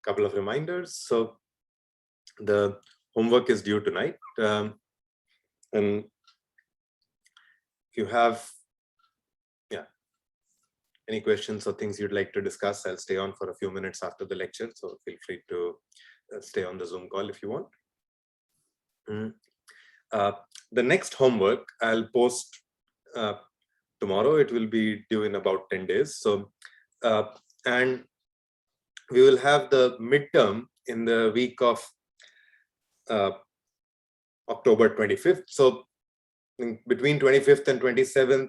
couple of reminders. So the homework is due tonight, and if you have any questions or things you'd like to discuss, I'll stay on for a few minutes after the lecture, so feel free to stay on the Zoom call if you want. The next homework I'll post tomorrow. It will be due in about 10 days. So, and we will have the midterm in the week of October 25th. So between 25th and 27th,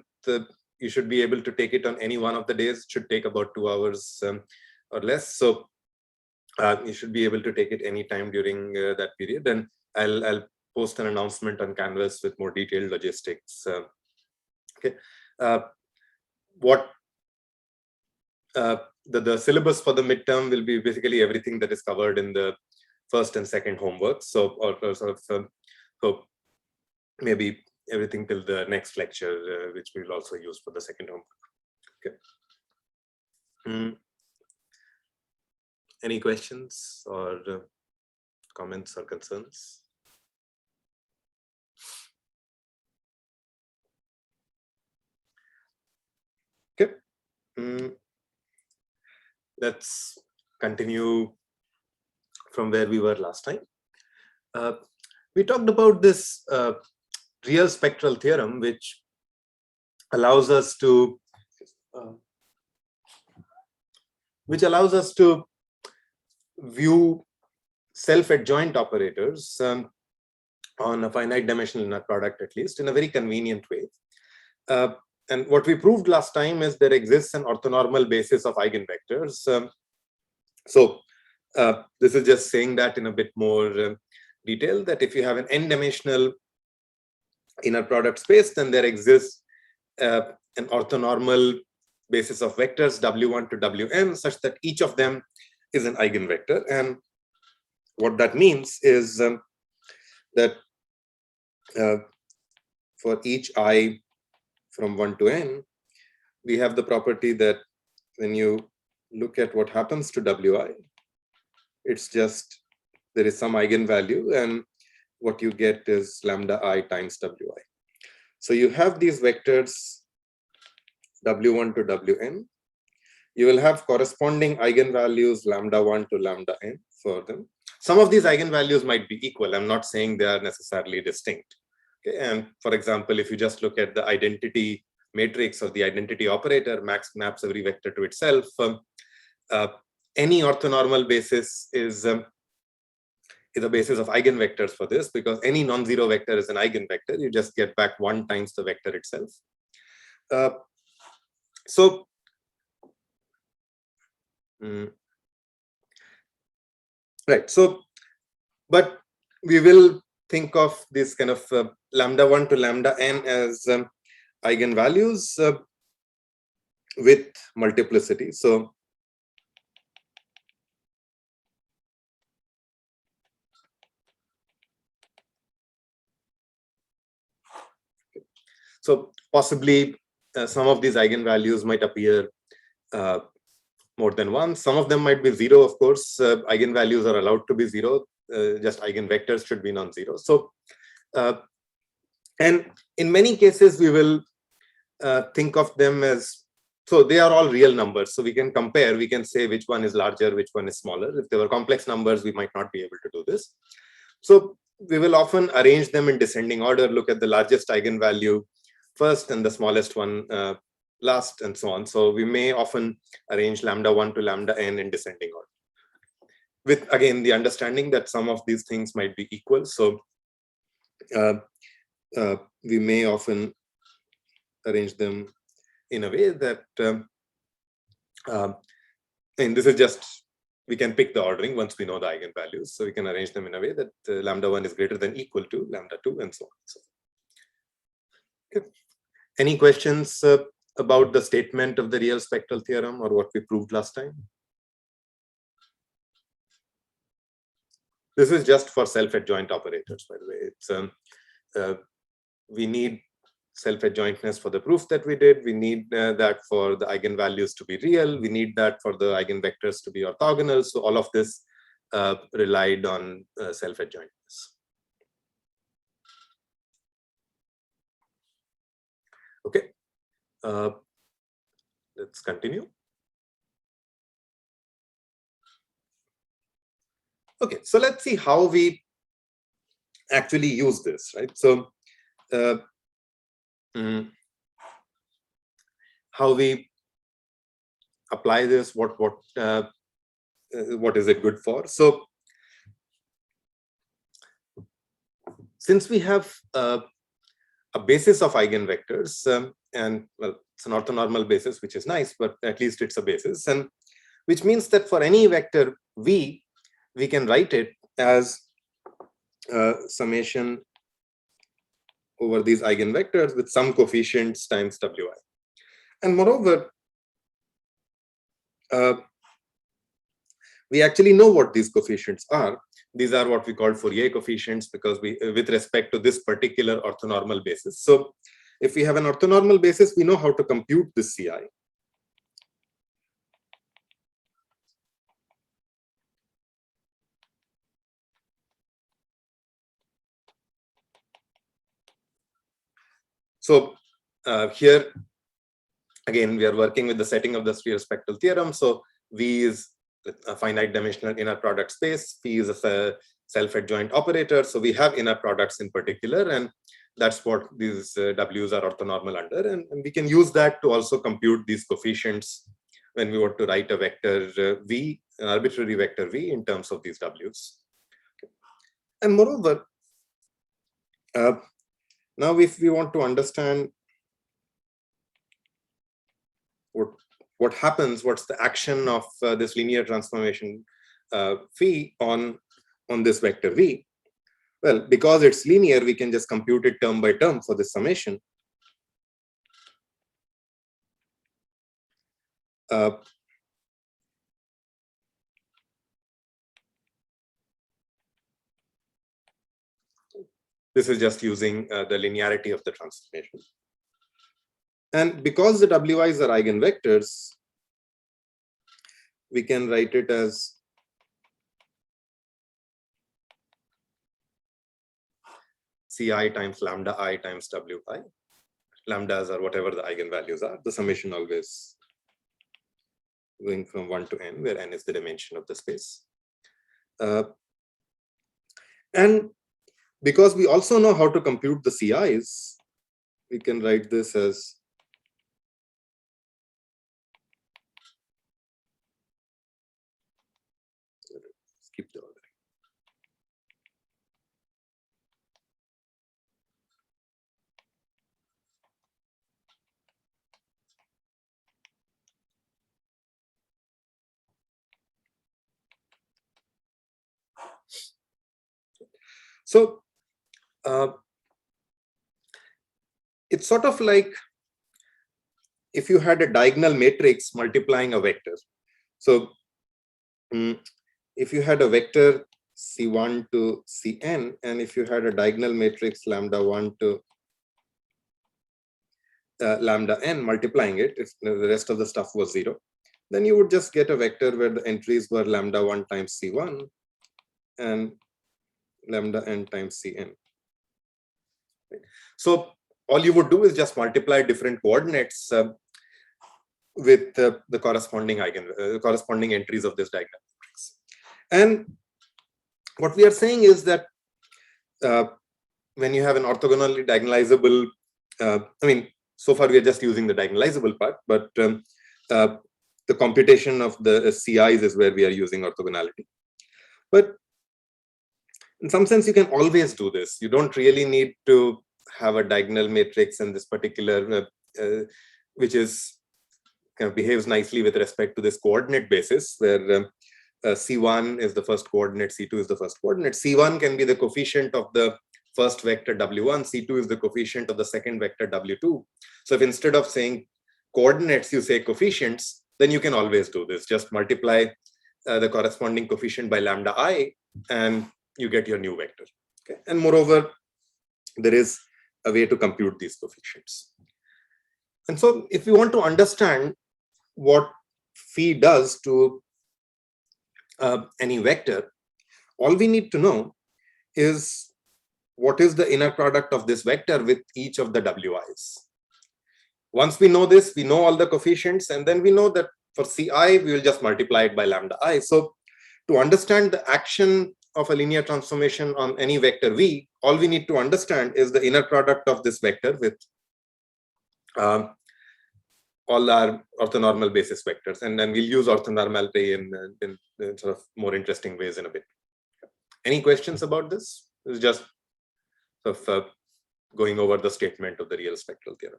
you should be able to take it on any one of the days. It should take about 2 hours or less. So you should be able to take it any time during that period. And I'll post an announcement on Canvas with more detailed logistics. Okay. The syllabus for the midterm will be basically everything that is covered in the first and second homework. So, or sort of, so maybe everything till the next lecture, which we will also use for the second homework. Okay. Any questions or comments or concerns? Okay. Let's continue from where we were last time. We talked about this real spectral theorem, which allows us to view self-adjoint operators on a finite dimensional inner product, at least in a very convenient way. And what we proved last time is there exists an orthonormal basis of eigenvectors. So this is just saying that in a bit more detail, that if you have an n-dimensional inner product space, then there exists an orthonormal basis of vectors w1 to wn, such that each of them is an eigenvector. And what that means is that for each I from 1 to n, we have the property that when you look at what happens to wi, it's just there is some eigenvalue, and what you get is lambda I times wi. So you have these vectors w1 to wn. You will have corresponding eigenvalues lambda 1 to lambda n for them. Some of these eigenvalues might be equal. I'm not saying they are necessarily distinct. Okay? And for example, if you just look at the identity matrix or the identity operator, maps every vector to itself. Any orthonormal basis is a basis of eigenvectors for this, because any non-zero vector is an eigenvector. You just get back 1 times the vector itself. Right. So, but we will think of this kind of lambda 1 to lambda n as eigenvalues with multiplicity. So, possibly some of these eigenvalues might appear more than one. Some of them might be 0, of course. Eigenvalues are allowed to be 0. Just eigenvectors should be non-zero. So, and in many cases, we will think of them as, so they are all real numbers. So we can compare, we can say which one is larger, which one is smaller. If they were complex numbers, we might not be able to do this. So we will often arrange them in descending order, look at the largest eigenvalue first and the smallest one last, and so on. So we may often arrange lambda 1 to lambda n in descending order, with again the understanding that some of these things might be equal. So we may often arrange them in a way that, and this is just, we can pick the ordering once we know the eigenvalues. So we can arrange them in a way that lambda 1 is greater than equal to lambda 2, and so on. So, okay. Any questions about the statement of the real spectral theorem or what we proved last time? This is just for self-adjoint operators, by the way. It's we need self-adjointness for the proof that we did. We need that for the eigenvalues to be real. We need that for the eigenvectors to be orthogonal. So all of this relied on self-adjointness. Okay, let's continue. Okay, so let's see how we actually use this, right? So how we apply this, what is it good for? So since we have a basis of eigenvectors, and well, it's an orthonormal basis, which is nice, but at least it's a basis, and which means that for any vector v, we can write it as summation over these eigenvectors with some coefficients times wi. And moreover, we actually know what these coefficients are. These are what we call Fourier coefficients, because we, with respect to this particular orthonormal basis. So if we have an orthonormal basis, we know how to compute this Ci. So here, again, we are working with the setting of the sphere spectral theorem. So V is a finite dimensional inner product space. Phi is a self-adjoint operator. So we have inner products in particular, and that's what these W's are orthonormal under. And we can use that to also compute these coefficients when we want to write a vector V, an arbitrary vector V, in terms of these W's. Okay. And moreover, now if we want to understand what happens, what's the action of this linear transformation phi on this vector V, well, because it's linear, we can just compute it term by term for this summation. This is just using the linearity of the transformation. And because the Wi's are eigenvectors, we can write it as Ci times lambda I times Wi. Lambdas are whatever the eigenvalues are. The summation always going from 1 to n, where n is the dimension of the space. And because we also know how to compute the Ci's, we can write this as skip the ordering. So it's sort of like if you had a diagonal matrix multiplying a vector. So if you had a vector C1 to Cn, and if you had a diagonal matrix lambda 1 to lambda n multiplying it, if the rest of the stuff was 0, then you would just get a vector where the entries were lambda 1 times C1 and lambda n times Cn. Right? So all you would do is just multiply different coordinates with the corresponding corresponding entries of this diagonal matrix. And what we are saying is that when you have an orthogonally diagonalizable, I mean, so far we are just using the diagonalizable part, but the computation of the CIs is where we are using orthogonality. But in some sense, you can always do this. You don't really need to have a diagonal matrix in this particular, which is kind of behaves nicely with respect to this coordinate basis, where C1 is the first coordinate, C2 is the first coordinate. C1 can be the coefficient of the first vector W1, C2 is the coefficient of the second vector W2. So if instead of saying coordinates, you say coefficients, then you can always do this. Just multiply the corresponding coefficient by lambda I, and you get your new vector. Okay? And moreover, there is a way to compute these coefficients. And so if we want to understand what phi does to any vector, all we need to know is what is the inner product of this vector with each of the wi's. Once we know this, we know all the coefficients, and then we know that for ci, we will just multiply it by lambda I. So to understand the action of a linear transformation on any vector v, all we need to understand is the inner product of this vector with all our orthonormal basis vectors, and then we'll use orthonormality in sort of more interesting ways in a bit. Any questions about this? It's just sort of going over the statement of the real spectral theorem.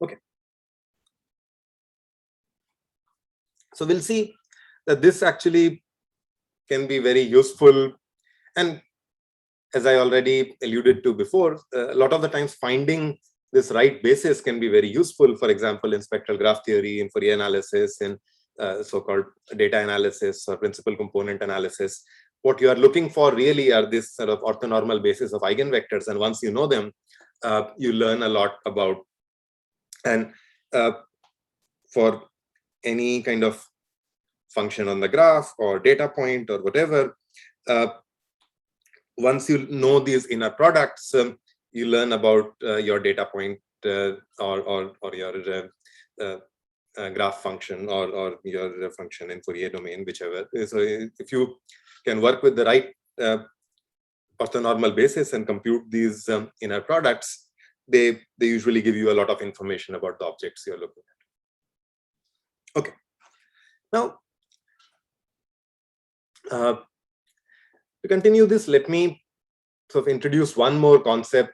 Okay. So we'll see that this actually can be very useful, and as I already alluded to before, a lot of the times finding this right basis can be very useful. For example, in spectral graph theory, in Fourier analysis, in so-called data analysis or principal component analysis. What you are looking for really are this sort of orthonormal basis of eigenvectors, and once you know them, you learn a lot about. And for any kind of function on the graph or data point or whatever, once you know these inner products, you learn about your data point or your graph function or your function in Fourier domain, whichever. So if you can work with the right orthonormal basis and compute these inner products, they usually give you a lot of information about the objects you're looking at. Okay. Now, to continue this, let me sort of introduce one more concept,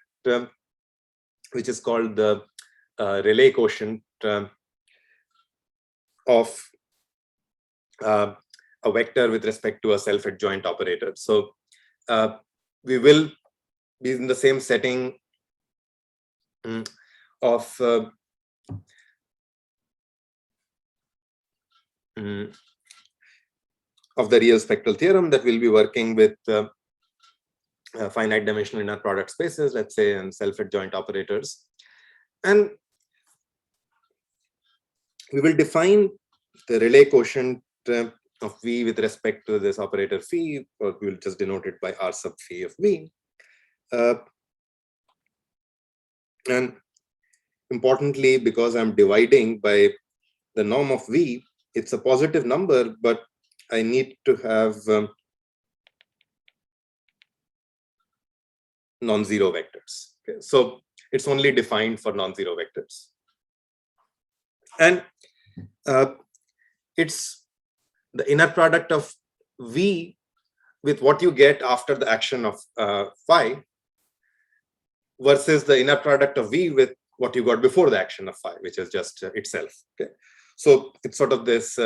which is called the Rayleigh quotient of a vector with respect to a self-adjoint operator. So we will be in the same setting of the real spectral theorem, that we'll be working with finite dimensional inner product spaces, let's say, and self-adjoint operators. And we will define the Rayleigh quotient of v with respect to this operator phi, or we'll just denote it by r sub phi of v. And importantly, because I'm dividing by the norm of v, it's a positive number, but I need to have non-zero vectors. Okay? So it's only defined for non-zero vectors. And it's the inner product of v with what you get after the action of phi versus the inner product of v with what you got before the action of phi, which is just itself. Okay, so it's sort of this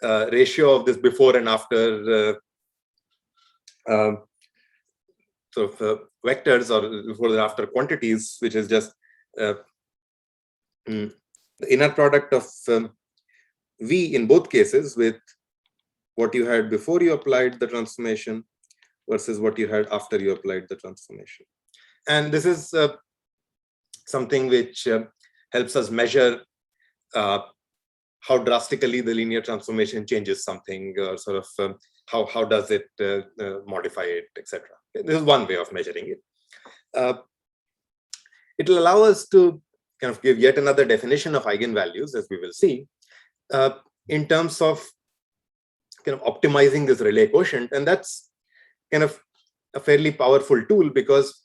ratio of this before and after sort of vectors, or before and after quantities, which is just the inner product of v in both cases with what you had before you applied the transformation versus what you had after you applied the transformation. And this is something which helps us measure how drastically the linear transformation changes something, or sort of how does it modify it, etc. This is one way of measuring it. It will allow us to kind of give yet another definition of eigenvalues, as we will see, in terms of kind of optimizing this Rayleigh quotient. And that's kind of a fairly powerful tool, because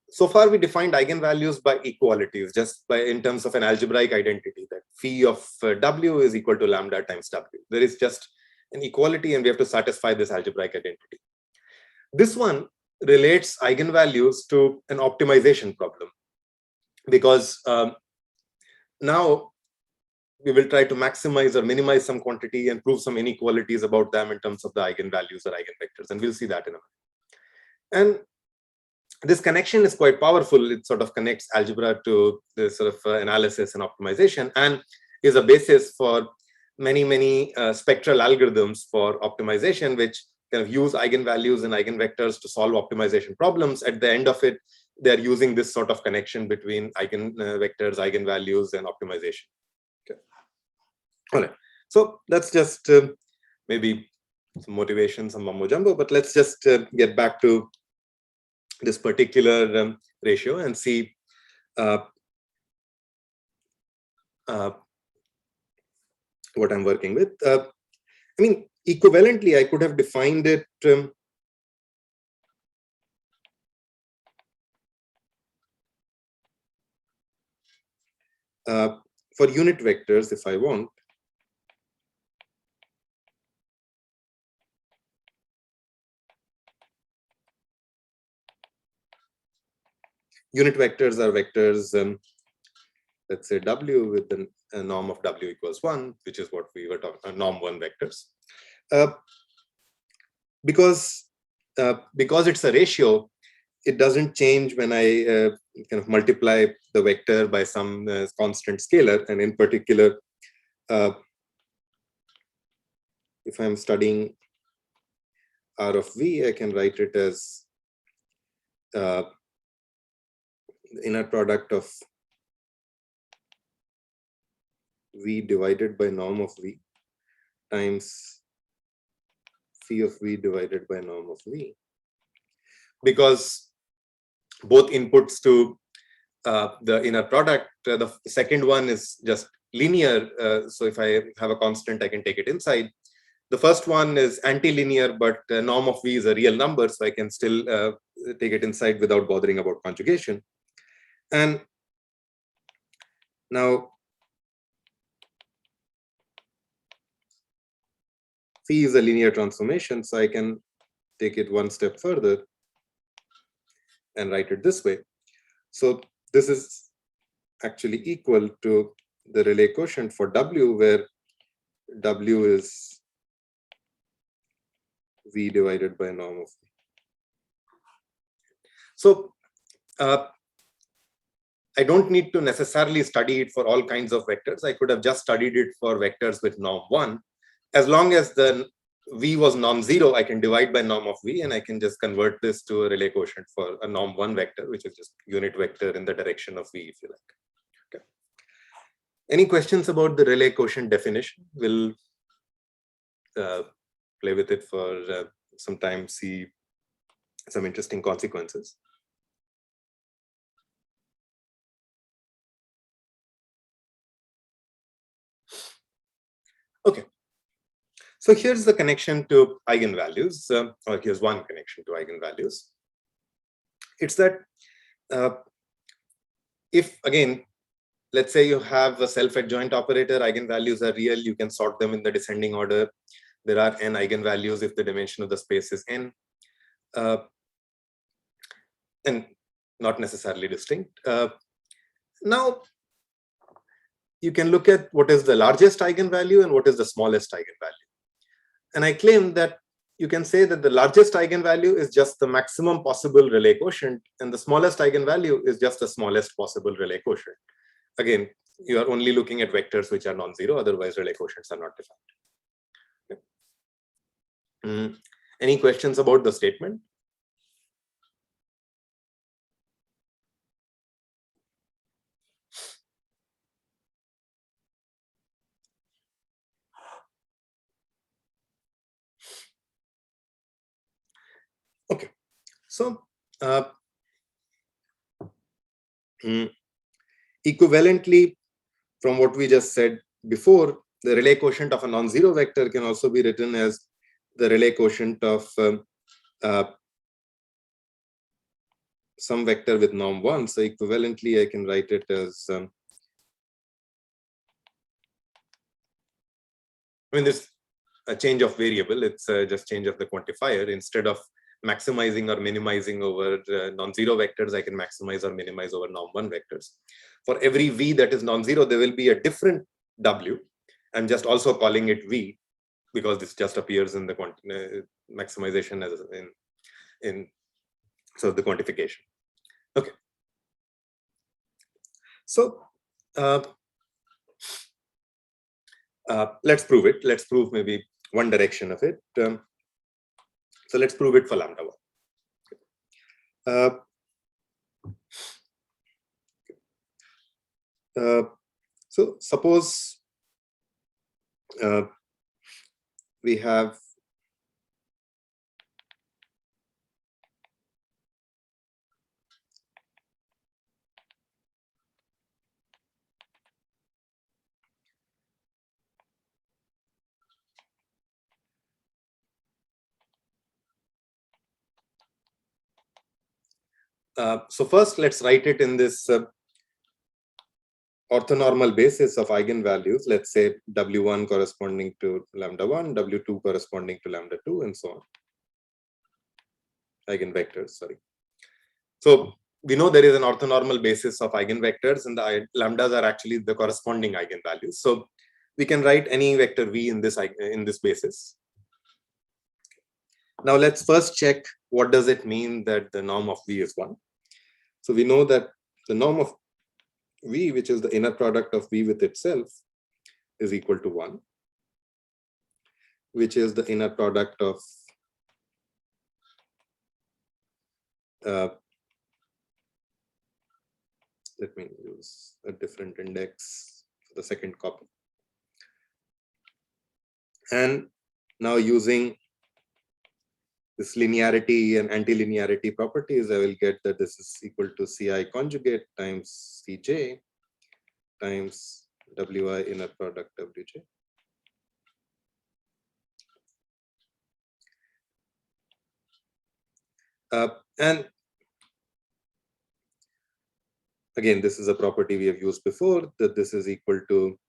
so far we defined eigenvalues by equalities, just by in terms of an algebraic identity, that phi of w is equal to lambda times w. There is just an equality, and we have to satisfy this algebraic identity. This one relates eigenvalues to an optimization problem, because now we will try to maximize or minimize some quantity and prove some inequalities about them in terms of the eigenvalues or eigenvectors, and we'll see that in a minute. And this connection is quite powerful. It sort of connects algebra to this sort of analysis and optimization, and is a basis for many spectral algorithms for optimization, which kind of use eigenvalues and eigenvectors to solve optimization problems. At the end of it, they're using this sort of connection between eigenvectors, eigenvalues, and optimization. Okay. All right. So that's just maybe some motivation, some mumbo jumbo, but let's just get back to this particular ratio and see what I'm working with. I mean, equivalently, I could have defined it for unit vectors if I want. Unit vectors are vectors, let's say W with a norm of W equals 1, which is what we were talking, norm 1 vectors. Because it's a ratio, it doesn't change when I kind of multiply the vector by some constant scalar. And in particular, if I'm studying R of V, I can write it as the inner product of V divided by norm of V times phi of V divided by norm of V. Because both inputs to the inner product, the second one is just linear. So if I have a constant, I can take it inside. The first one is anti-linear, but norm of V is a real number, so I can still take it inside without bothering about conjugation. And now phi is a linear transformation, so I can take it one step further and write it this way. So this is actually equal to the Rayleigh quotient for W, where W is V divided by norm of V. So I don't need to necessarily study it for all kinds of vectors. I could have just studied it for vectors with norm 1. As long as the V was non-zero, I can divide by norm of V, and I can just convert this to a Rayleigh quotient for a norm 1 vector, which is just unit vector in the direction of V, if you like. Okay. Any questions about the Rayleigh quotient definition? We'll play with it for some time, see some interesting consequences. Okay. So here's the connection to eigenvalues, or here's one connection to eigenvalues. It's that if, again, let's say you have a self-adjoint operator, eigenvalues are real, you can sort them in the descending order. There are n eigenvalues if the dimension of the space is n, and not necessarily distinct. Now, you can look at what is the largest eigenvalue and what is the smallest eigenvalue. And I claim that you can say that the largest eigenvalue is just the maximum possible Rayleigh quotient, and the smallest eigenvalue is just the smallest possible Rayleigh quotient. Again, you are only looking at vectors which are non-zero, otherwise Rayleigh quotients are not defined. Okay. Any questions about the statement? Okay, so equivalently, from what we just said before, the Rayleigh quotient of a non-zero vector can also be written as the Rayleigh quotient of some vector with norm 1. So equivalently, I can write it as I mean, there's a change of variable. It's just change of the quantifier. Instead of maximizing or minimizing over non-zero vectors, I can maximize or minimize over norm 1 vectors. For every V that is non-zero, there will be a different W. I'm just also calling it V because this just appears in the maximization as in so the quantification. Okay. So let's prove it. Let's prove maybe one direction of it. So let's prove it for lambda 1. So suppose we have so first let's write it in this orthonormal basis of eigenvalues. Let's say W1 corresponding to lambda1, W2 corresponding to lambda2, and so on. Eigenvectors, sorry. So we know there is an orthonormal basis of eigenvectors, and the lambdas are actually the corresponding eigenvalues. So we can write any vector v in this basis. Now let's first check what does it mean that the norm of v is 1. So we know that the norm of v, which is the inner product of v with itself, is equal to 1, which is the inner product of let me use a different index for the second copy. And now using this linearity and antilinearity properties, I will get that this is equal to Ci conjugate times Cj times Wi inner product Wj. And again, this is a property we have used before, that this is equal to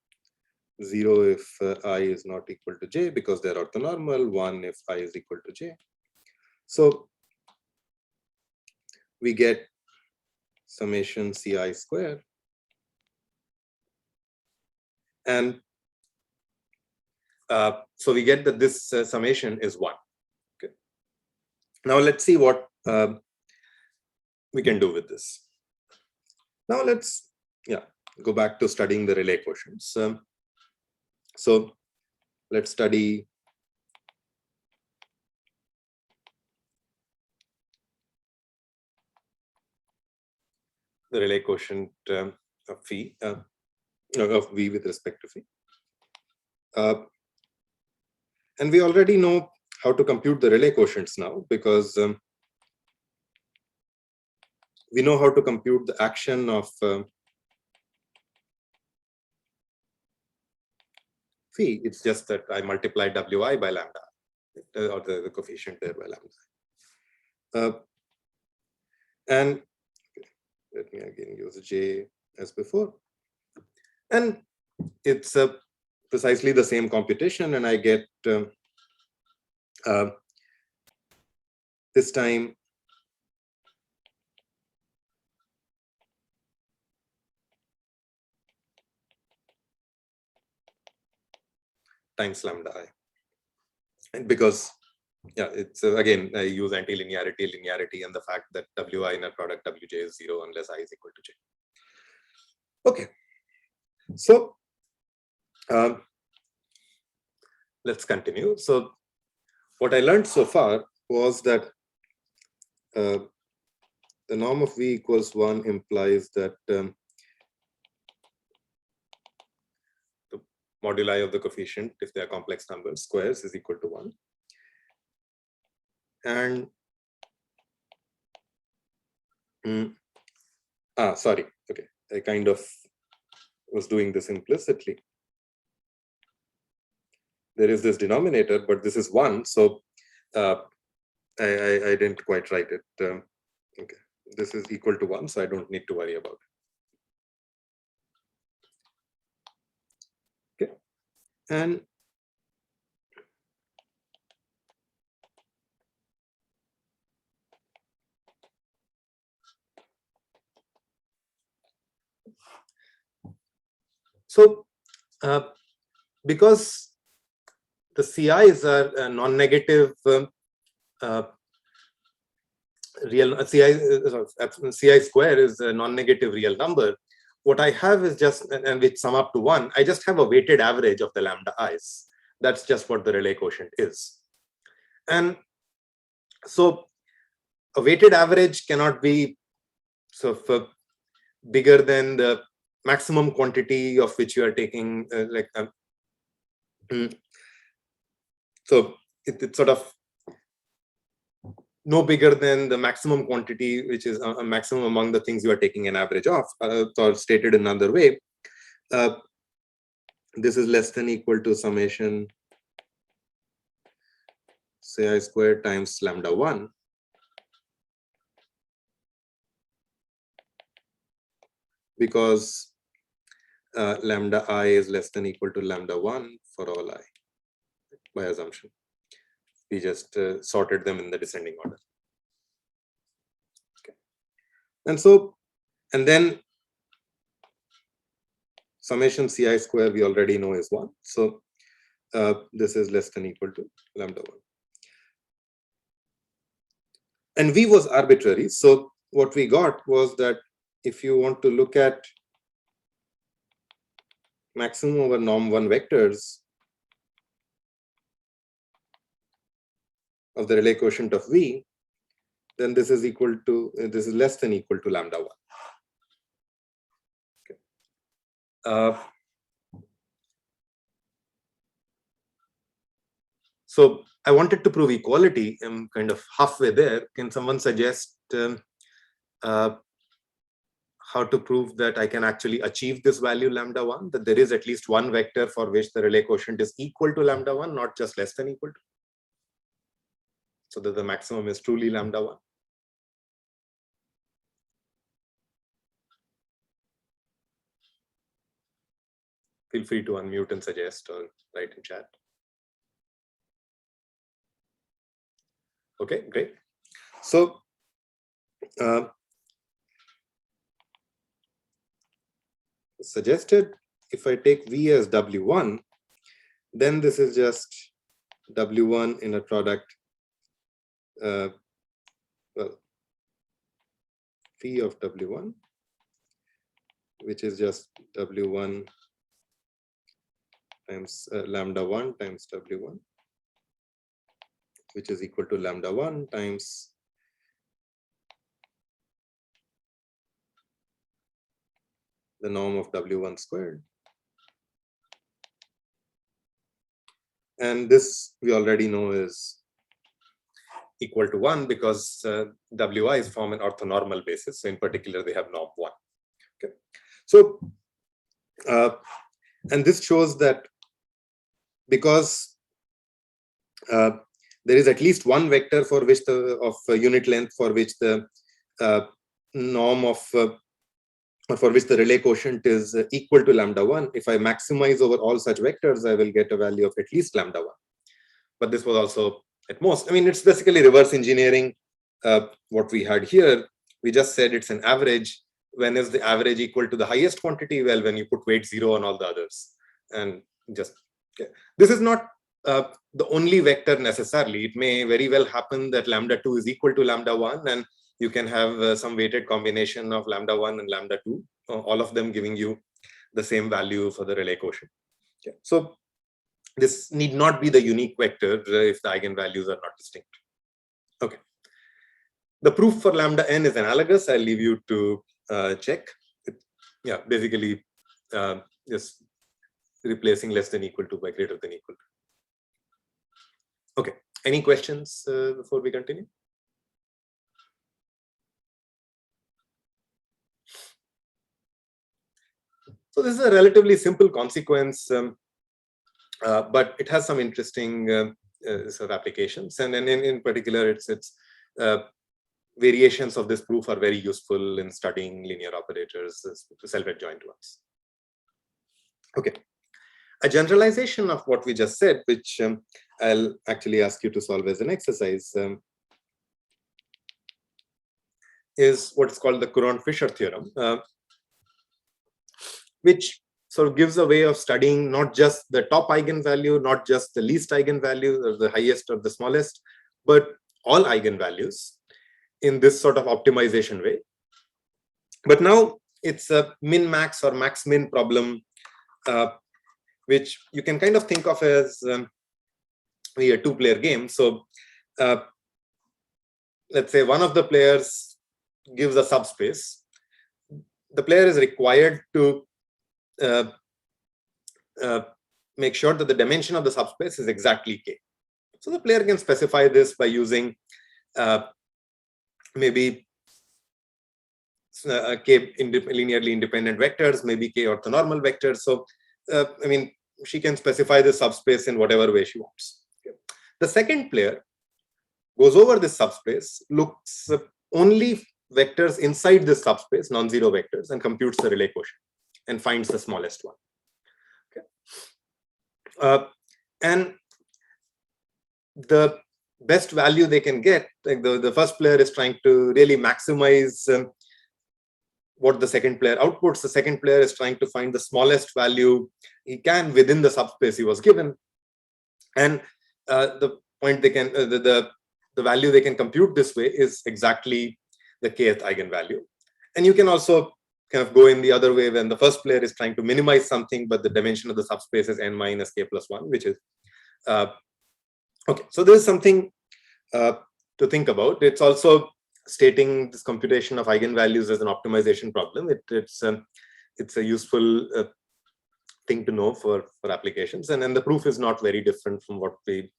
0 if I is not equal to j, because they're orthonormal, 1 if I is equal to j. So we get summation Ci square. And so we get that this summation is 1. Okay. Now let's see what we can do with this. Now let's go back to studying the Rayleigh quotients. So let's study the Rayleigh quotient of v with respect to phi. And we already know how to compute the Rayleigh quotients now, because we know how to compute the action of phi. It's just that I multiply Wi by lambda, or the coefficient there by lambda. And let me again use j as before. And it's precisely the same computation, and I get this time times lambda I. And because it's again, I use antilinearity, linearity, and the fact that Wi inner product Wj is 0 unless I is equal to j. Okay, so let's continue. So what I learned so far was that the norm of v equals 1 implies that the moduli of the coefficient, if they are complex numbers, squares is equal to 1. And sorry, okay, I kind of was doing this implicitly. There is this denominator, but this is 1, so I didn't quite write it. Okay, this is equal to 1, so I don't need to worry about it. Okay, and so because the CIs are non-negative real CI square is a non-negative real number. What I have is just, and which sum up to 1, I just have a weighted average of the lambda i's. That's just what the Rayleigh quotient is. And so a weighted average cannot be bigger than the maximum quantity of which you are taking, So it's sort of no bigger than the maximum quantity, which is a maximum among the things you are taking an average of, or stated another way. This is less than equal to summation say I squared times lambda 1 because lambda I is less than equal to lambda 1 for all I by assumption. We just sorted them in the descending order. Okay. And then summation ci square we already know is 1. So this is less than equal to lambda 1. And v was arbitrary. So what we got was that if you want to look at maximum over norm 1 vectors of the Rayleigh quotient of v, then this is equal to this is less than equal to lambda 1. Okay. So I wanted to prove equality. I'm kind of halfway there. Can someone suggest how to prove that I can actually achieve this value lambda 1, that there is at least one vector for which the Rayleigh quotient is equal to lambda 1, not just less than equal to, so that the maximum is truly lambda 1. Feel free to unmute and suggest or write in chat. Okay, great. So suggested if I take v as w1, then this is just w1 in a product, well, phi of w1, which is just w1 times lambda 1 times w1, which is equal to lambda 1 times the norm of w1 squared. And this we already know is equal to 1 because wi's form an orthonormal basis. So in particular, they have norm 1. Okay. So, and this shows that because there is at least one vector for which of unit length for which the norm of or for which the Rayleigh quotient is equal to lambda 1. If I maximize over all such vectors, I will get a value of at least lambda 1. But this was also at most. I mean, it's basically reverse engineering what we had here. We just said it's an average. When is the average equal to the highest quantity? Well, when you put weight 0 on all the others. And just, okay. This is not the only vector necessarily. It may very well happen that lambda 2 is equal to lambda 1, and you can have some weighted combination of lambda 1 and lambda 2, all of them giving you the same value for the Rayleigh quotient. Okay. So this need not be the unique vector if the eigenvalues are not distinct. Okay. The proof for lambda n is analogous. I'll leave you to check. Yeah, basically just replacing less than equal to by greater than equal to. Okay. Any questions before we continue? So this is a relatively simple consequence, but it has some interesting sort of applications, and in particular, its variations of this proof are very useful in studying linear operators, self-adjoint ones. Okay, a generalization of what we just said, which I'll actually ask you to solve as an exercise, is what's called the Courant-Fisher theorem, which sort of gives a way of studying not just the top eigenvalue, not just the least eigenvalue or the highest or the smallest, but all eigenvalues in this sort of optimization way. But now it's a min-max or max-min problem, which you can kind of think of as a two-player game. So let's say one of the players gives a subspace. The player is required to make sure that the dimension of the subspace is exactly k. So the player can specify this by using maybe k linearly independent vectors, maybe k orthonormal vectors. So I mean, she can specify the subspace in whatever way she wants. Okay. The second player goes over this subspace, looks only vectors inside this subspace, non-zero vectors, and computes the Rayleigh quotient and finds the smallest one. Okay. And the best value they can get, like the first player is trying to really maximize what the second player outputs. The second player is trying to find the smallest value he can within the subspace he was given. And the point they can, the value they can compute this way is exactly the kth eigenvalue. And you can also kind of go in the other way when the first player is trying to minimize something, but the dimension of the subspace is n minus k plus 1, which is okay. So there is something to think about. It's also stating this computation of eigenvalues as an optimization problem. It's a useful thing to know for applications, and then the proof is not very different from what we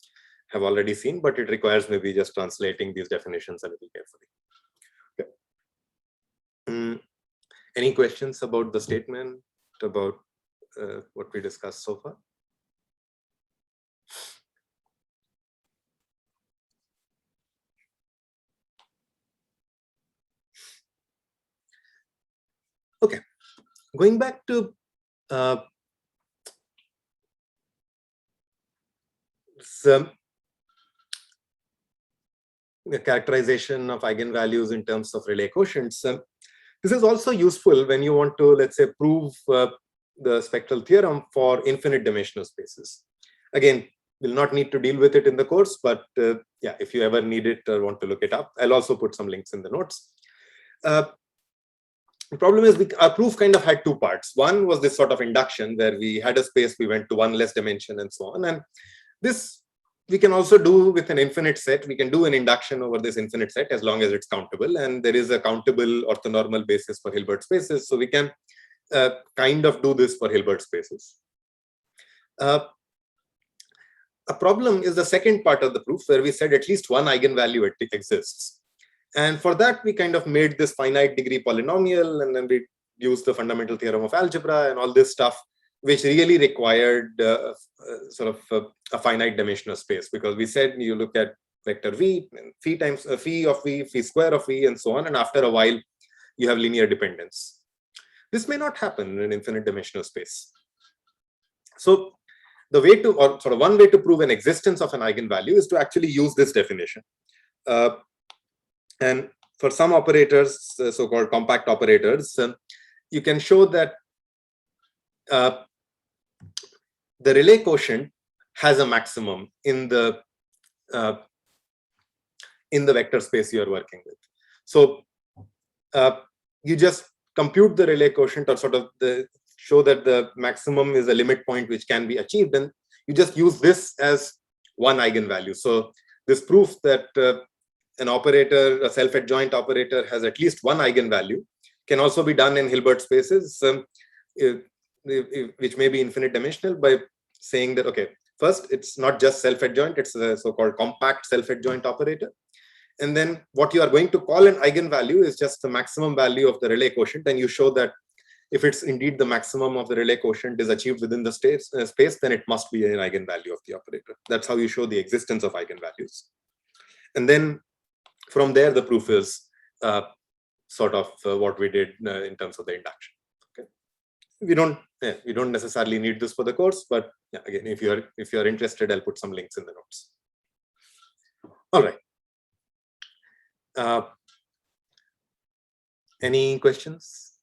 have already seen, but it requires maybe just translating these definitions a little carefully. Okay. Any questions about the statement, about what we discussed so far? Okay, going back to the characterization of eigenvalues in terms of Rayleigh quotients. This is also useful when you want to, let's say, prove the spectral theorem for infinite dimensional spaces. Again, we'll not need to deal with it in the course, but yeah, if you ever need it or want to look it up, I'll also put some links in the notes. The problem is our proof kind of had two parts. One was this sort of induction where we had a space, we went to one less dimension and so on. And this we can also do with an infinite set. We can do an induction over this infinite set as long as it's countable. And there is a countable orthonormal basis for Hilbert spaces. So we can kind of do this for Hilbert spaces. A problem is the second part of the proof where we said at least one eigenvalue exists. And for that, we kind of made this finite degree polynomial, and then we used the fundamental theorem of algebra and all this stuff, which really required sort of a finite dimensional space, because we said you look at vector v, and phi times phi of v, phi square of v, and so on, and after a while, you have linear dependence. This may not happen in an infinite dimensional space. So the way to, or sort of one way to prove an existence of an eigenvalue is to actually use this definition. And for some operators, so-called compact operators, you can show that the Rayleigh quotient has a maximum in the vector space you are working with. So you just compute the Rayleigh quotient, or sort of show that the maximum is a limit point which can be achieved, and you just use this as one eigenvalue. So this proof that an operator, a self-adjoint operator, has at least one eigenvalue can also be done in Hilbert spaces, which may be infinite dimensional, by saying that, okay, first, it's not just self-adjoint, it's a so-called compact self-adjoint operator. And then what you are going to call an eigenvalue is just the maximum value of the Rayleigh quotient, and you show that if it's indeed the maximum of the Rayleigh quotient is achieved within the space, then it must be an eigenvalue of the operator. That's how you show the existence of eigenvalues. And then from there, the proof is sort of what we did in terms of the induction. Okay, we don't necessarily need this for the course, but yeah, again, if you're interested, I'll put some links in the notes. All right. Any questions?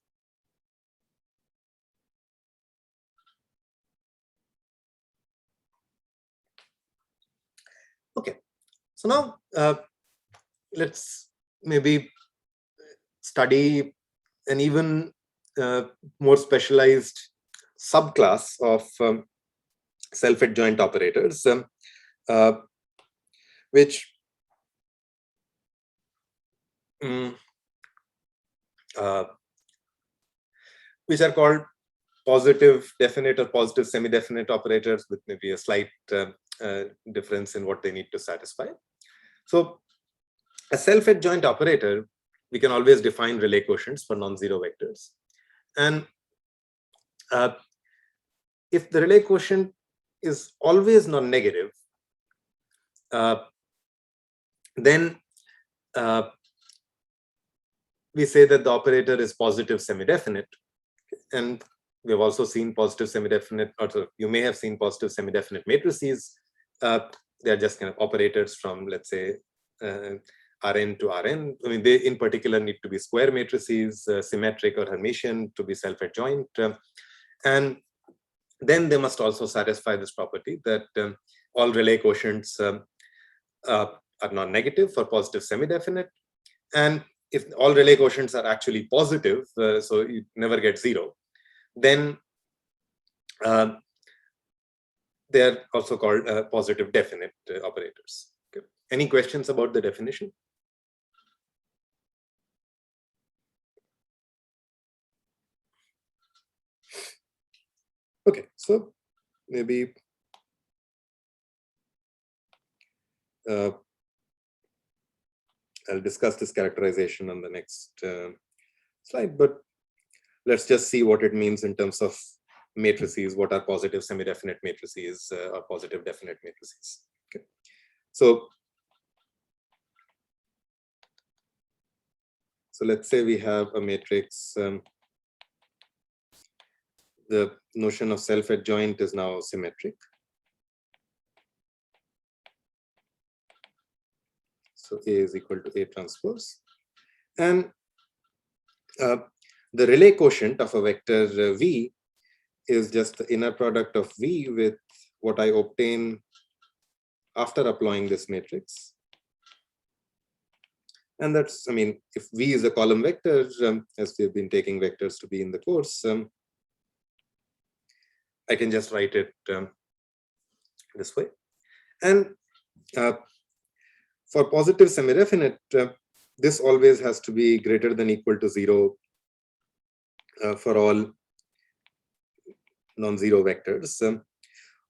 Okay, so now let's maybe study an even more specialized subclass of self-adjoint operators, which are called positive definite or positive semi-definite operators with maybe a slight difference in what they need to satisfy. So a self-adjoint operator, we can always define Rayleigh quotients for non-zero vectors. And if the Rayleigh quotient is always non-negative, then we say that the operator is positive semi-definite. And we've also seen positive semi-definite, or you may have seen positive semi-definite matrices. They're just kind of operators from, let's say, Rn to Rn. I mean, they in particular need to be square matrices, symmetric or Hermitian to be self-adjoint. And then they must also satisfy this property that all Rayleigh quotients are non-negative for positive semi-definite. And if all Rayleigh quotients are actually positive, so you never get zero, then they're also called positive definite operators. Okay. Any questions about the definition? Okay, so maybe I'll discuss this characterization on the next slide, but let's just see what it means in terms of matrices. What are positive semi-definite matrices or positive definite matrices? Okay. So let's say we have a matrix. The notion of self-adjoint is now symmetric. So A is equal to A transpose. And the Rayleigh quotient of a vector V is just the inner product of V with what I obtain after applying this matrix. And that's, I mean, if V is a column vector, as we've been taking vectors to be in the course, I can just write it this way. And for positive semi-definite, this always has to be greater than equal to 0 for all non-zero vectors,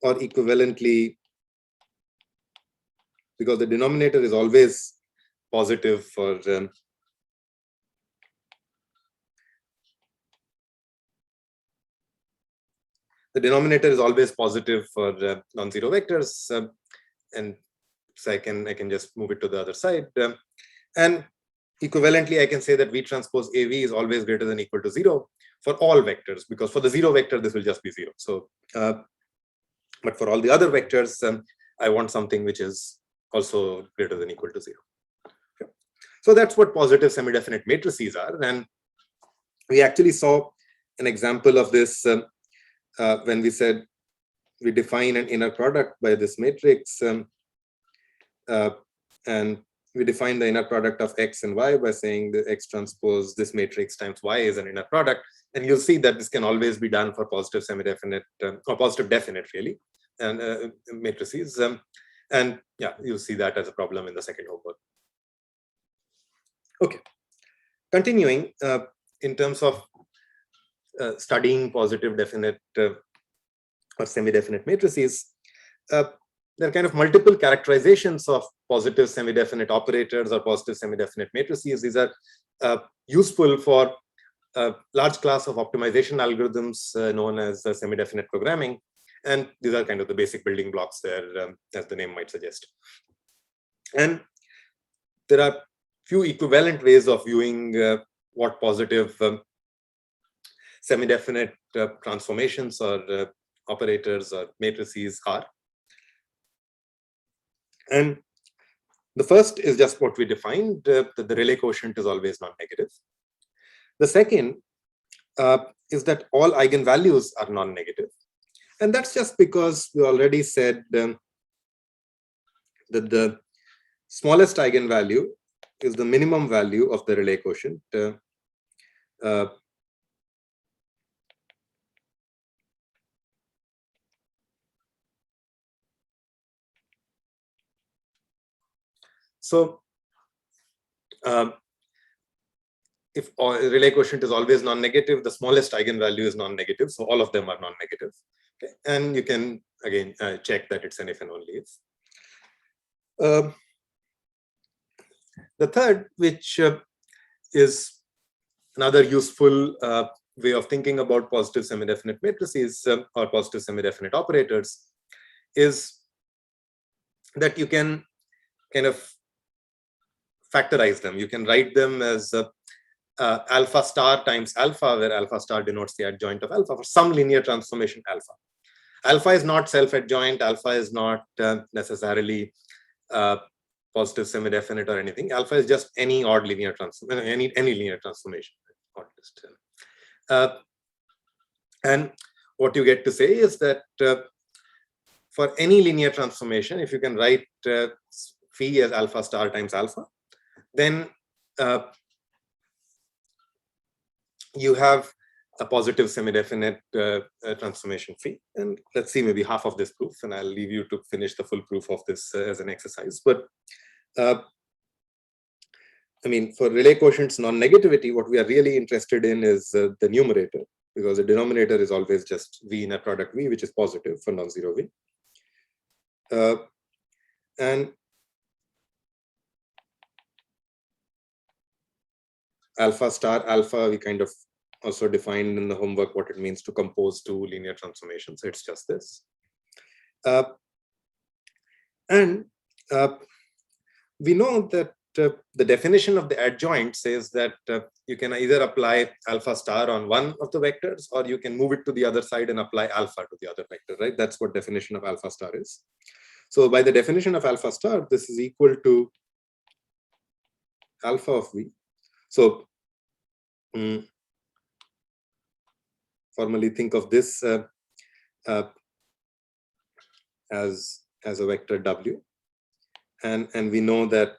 or equivalently, because the denominator is always positive for the denominator is always positive for non-zero vectors, and so I can just move it to the other side, and equivalently I can say that V transpose AV is always greater than equal to 0 for all vectors, because for the zero vector this will just be 0. So but for all the other vectors, I want something which is also greater than equal to 0. Okay. So that's what positive semi-definite matrices are, and we actually saw an example of this when we said we define an inner product by this matrix, and we define the inner product of X and Y by saying the X transpose this matrix times Y is an inner product. And you'll see that this can always be done for positive semi-definite or positive definite, really, and matrices. And yeah, you'll see that as a problem in the second homework. Okay, continuing in terms of studying positive definite or semi-definite matrices, there are kind of multiple characterizations of positive semi-definite operators or positive semi-definite matrices. These are useful for a large class of optimization algorithms known as semi-definite programming. And these are kind of the basic building blocks there, as the name might suggest. And there are few equivalent ways of viewing what positive semi-definite transformations or operators or matrices are. And the first is just what we defined, that the Rayleigh quotient is always non-negative. The second is that all eigenvalues are non-negative. And that's just because we already said that the smallest eigenvalue is the minimum value of the Rayleigh quotient. So if Rayleigh quotient is always non-negative, the smallest eigenvalue is non-negative, so all of them are non-negative. Okay, and you can again check that it's an if and only if. The third, which is another useful way of thinking about positive semi-definite matrices or positive semi-definite operators, is that you can kind of factorize them. You can write them as alpha star times alpha, where alpha star denotes the adjoint of alpha for some linear transformation alpha. Alpha is not self-adjoint. Alpha is not necessarily positive semi-definite or anything. Alpha is just any odd linear transformation, any linear transformation. And what you get to say is that for any linear transformation, if you can write phi as alpha star times alpha, then you have a positive semi-definite transformation phi. And let's see maybe half of this proof, and I'll leave you to finish the full proof of this as an exercise. But I mean, for Rayleigh quotient's non-negativity, what we are really interested in is the numerator, because the denominator is always just v in a product v, which is positive for non-zero v. And alpha star alpha, we kind of also defined in the homework what it means to compose two linear transformations. So it's just this. And we know that the definition of the adjoint says that you can either apply alpha star on one of the vectors, or you can move it to the other side and apply alpha to the other vector, right? That's what definition of alpha star is. So by the definition of alpha star, this is equal to alpha of v. So formally think of this as a vector w, and we know that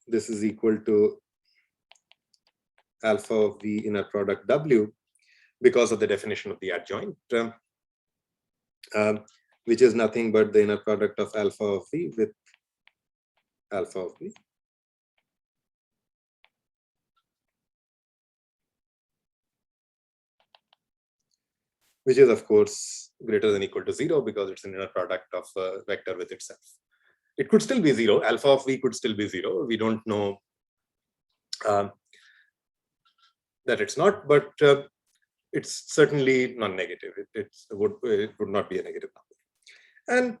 this is equal to alpha of v inner product w because of the definition of the adjoint, which is nothing but the inner product of alpha of v with alpha of v. Which is, of course, greater than or equal to 0 because it's an inner product of a vector with itself. It could still be 0. Alpha of v could still be 0. We don't know that it's not, but it's certainly non-negative. It would not be a negative number. And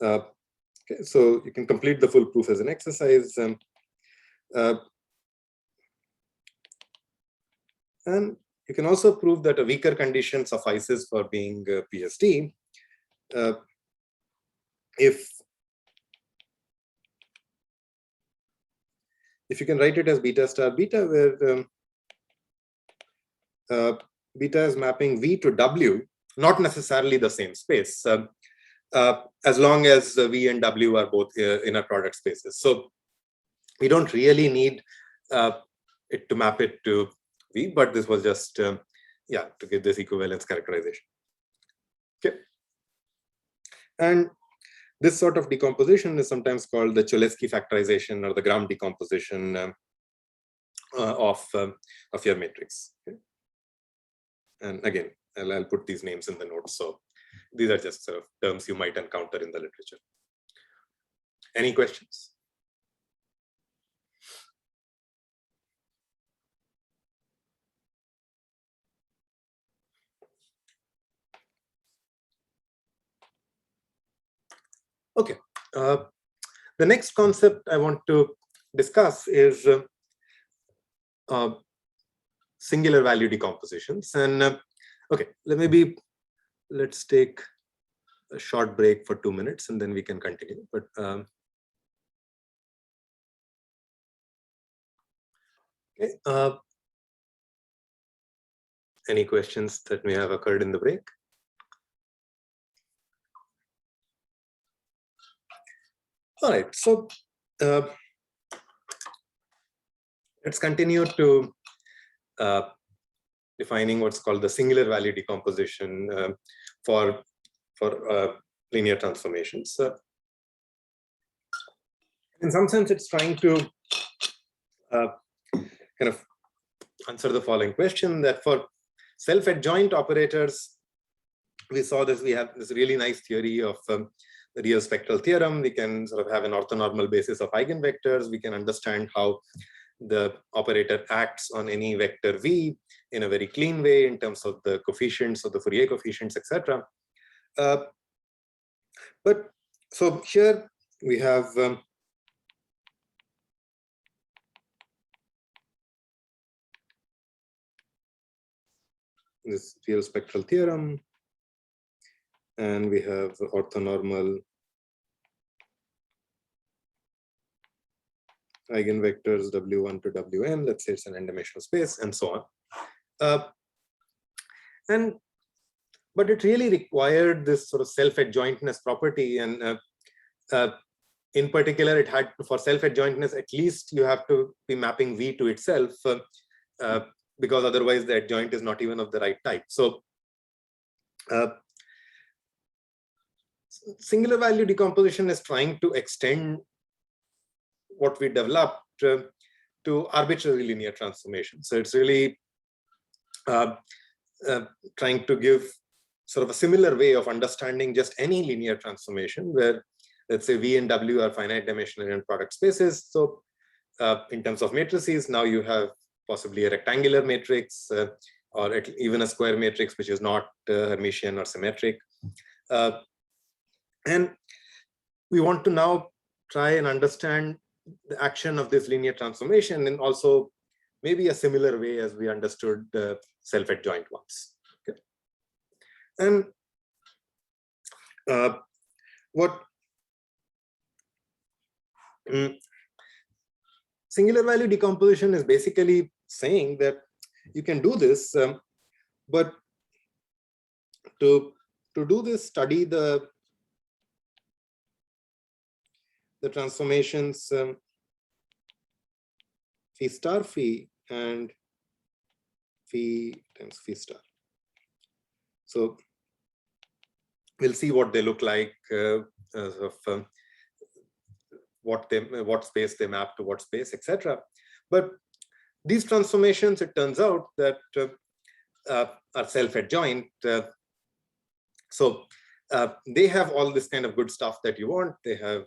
okay, so you can complete the full proof as an exercise. And you can also prove that a weaker condition suffices for being PSD if you can write it as beta star beta, where beta is mapping v to w, not necessarily the same space, as long as v and w are both inner product spaces. So we don't really need it to map it to v, but this was just to give this equivalence characterization. Okay, and this sort of decomposition is sometimes called the Cholesky factorization or the Gram decomposition of your matrix. Okay? And again, I'll put these names in the notes. So these are just sort of terms you might encounter in the literature. Any questions? Okay. The next concept I want to discuss is singular value decompositions. And okay, let's take a short break for 2 minutes and then we can continue. But okay, any questions that may have occurred in the break? All right, so let's continue to defining what's called the singular value decomposition for linear transformations. In some sense, it's trying to kind of answer the following question, that for self-adjoint operators, we saw this, we have this really nice theory of the real spectral theorem. We can sort of have an orthonormal basis of eigenvectors. We can understand how the operator acts on any vector v in a very clean way in terms of the coefficients of the Fourier coefficients, etc. But so here we have this real spectral theorem, and we have orthonormal eigenvectors w1 to wn. Let's say it's an n-dimensional space, and so on. But it really required this sort of self-adjointness property, and in particular, it had, for self-adjointness, at least you have to be mapping v to itself, because otherwise the adjoint is not even of the right type. So singular value decomposition is trying to extend what we developed to arbitrary linear transformation. So it's really trying to give sort of a similar way of understanding just any linear transformation, where let's say v and w are finite dimensional and product spaces. So in terms of matrices, now you have possibly a rectangular matrix or even a square matrix, which is not Hermitian or symmetric. And we want to now try and understand the action of this linear transformation in also maybe a similar way as we understood the self-adjoint ones. Okay. And what singular value decomposition is basically saying that you can do this, but to do this, study the transformations phi star phi and phi times phi star. So we'll see what they look like, what space they map to what space, etc. But these transformations, it turns out that are self-adjoint. So they have all this kind of good stuff that you want. They have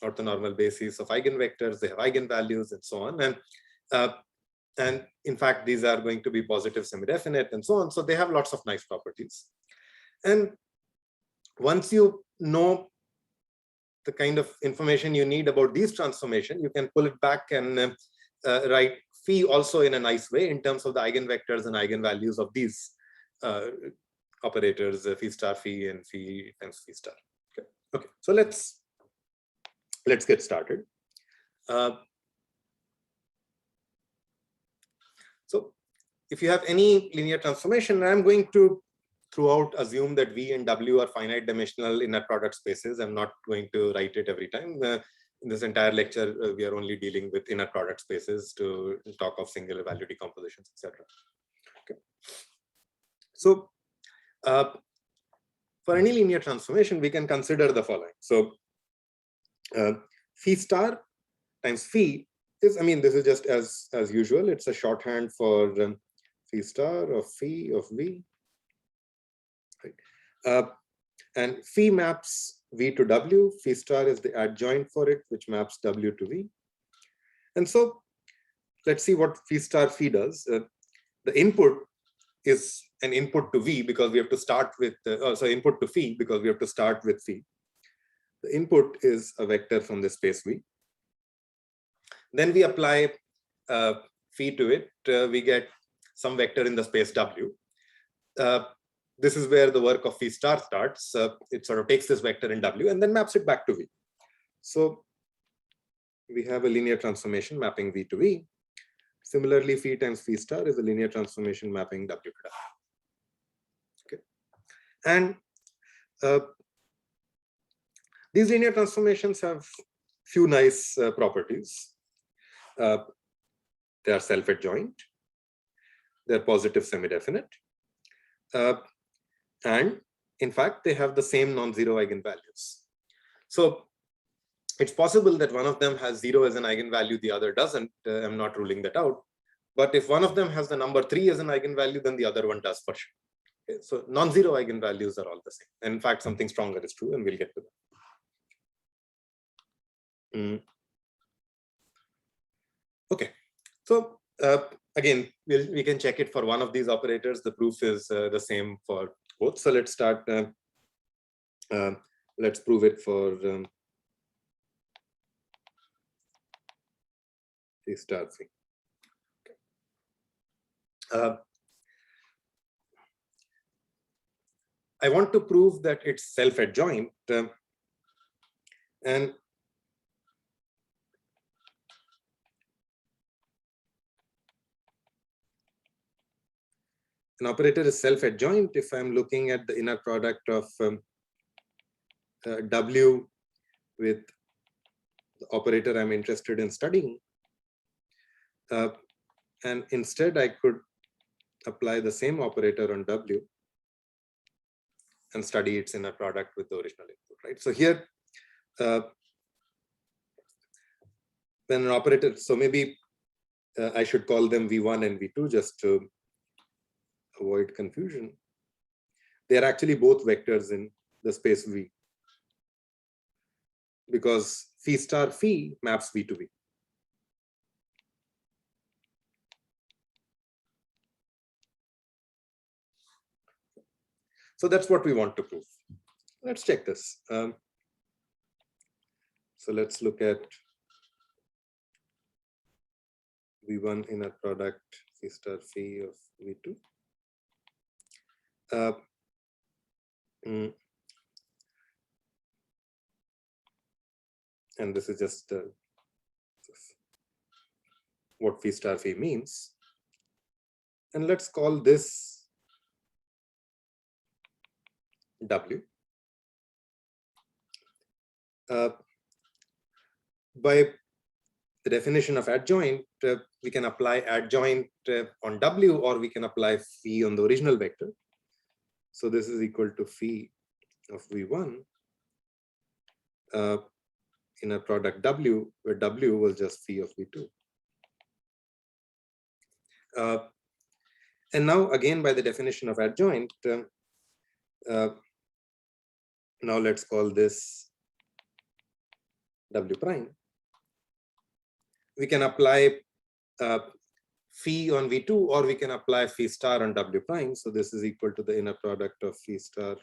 orthonormal basis of eigenvectors, they have eigenvalues, and so on. And in fact, these are going to be positive semi-definite and so on. So they have lots of nice properties. And once you know the kind of information you need about these transformations, you can pull it back and write phi also in a nice way in terms of the eigenvectors and eigenvalues of these operators, phi star phi and phi times phi star. Okay, okay. So let's get started. So if you have any linear transformation, I'm going to throughout assume that v and w are finite dimensional inner product spaces. I'm not going to write it every time. In this entire lecture, we are only dealing with inner product spaces to talk of singular value decompositions, etc. Okay. So for any linear transformation, we can consider the following. So phi star times phi is, I mean, this is just as usual. It's a shorthand for phi star of phi of v. Right. And phi maps v to w. Phi star is the adjoint for it, which maps w to v. And so let's see what phi star phi does. The input is an input to v because we have to start with, input to phi because we have to start with phi. The input is a vector from the space v. Then we apply phi to it. We get some vector in the space w. This is where the work of phi star starts. It sort of takes this vector in w and then maps it back to v. So we have a linear transformation mapping v to v. Similarly, phi times phi star is a linear transformation mapping w to w. Okay. And these linear transformations have few nice properties. They are self-adjoint. They're positive semi-definite. And in fact, they have the same non-zero eigenvalues. So It's possible that one of them has 0 as an eigenvalue, the other doesn't. I'm not ruling that out. But if one of them has the number 3 as an eigenvalue, then the other one does for sure. Okay, so non-zero eigenvalues are all the same. And in fact, something stronger is true, and we'll get to that. Okay, so again, we can check it for one of these operators. The proof is the same for both. So let's start. Let's prove it for C star C. I want to prove that it's self-adjoint, and an operator is self-adjoint if I'm looking at the inner product of W with the operator I'm interested in studying. And instead, I could apply the same operator on W and study its inner product with the original input, right? So here, when an operator, so maybe I should call them V1 and V2 just to avoid confusion. They're actually both vectors in the space V, because phi star phi maps V to V. So that's what we want to prove. Let's check this. So let's look at V1 inner product phi star phi of V2. And this is just what phi star phi means. And let's call this W. By the definition of adjoint, we can apply adjoint on W, or we can apply phi on the original vector. So this is equal to phi of V1 inner product W, where W was just phi of V2. And now again, by the definition of adjoint, now let's call this W prime. We can apply phi on V2, or we can apply phi star on W prime. So this is equal to the inner product of phi star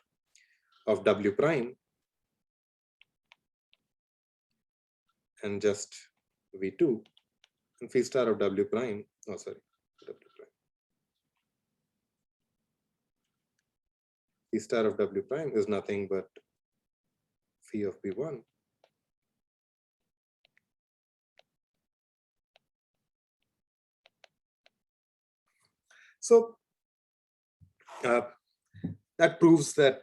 of W prime and just V2, and phi star of W prime, oh sorry, W prime. Phi star of W prime is nothing but phi of V1 So that proves that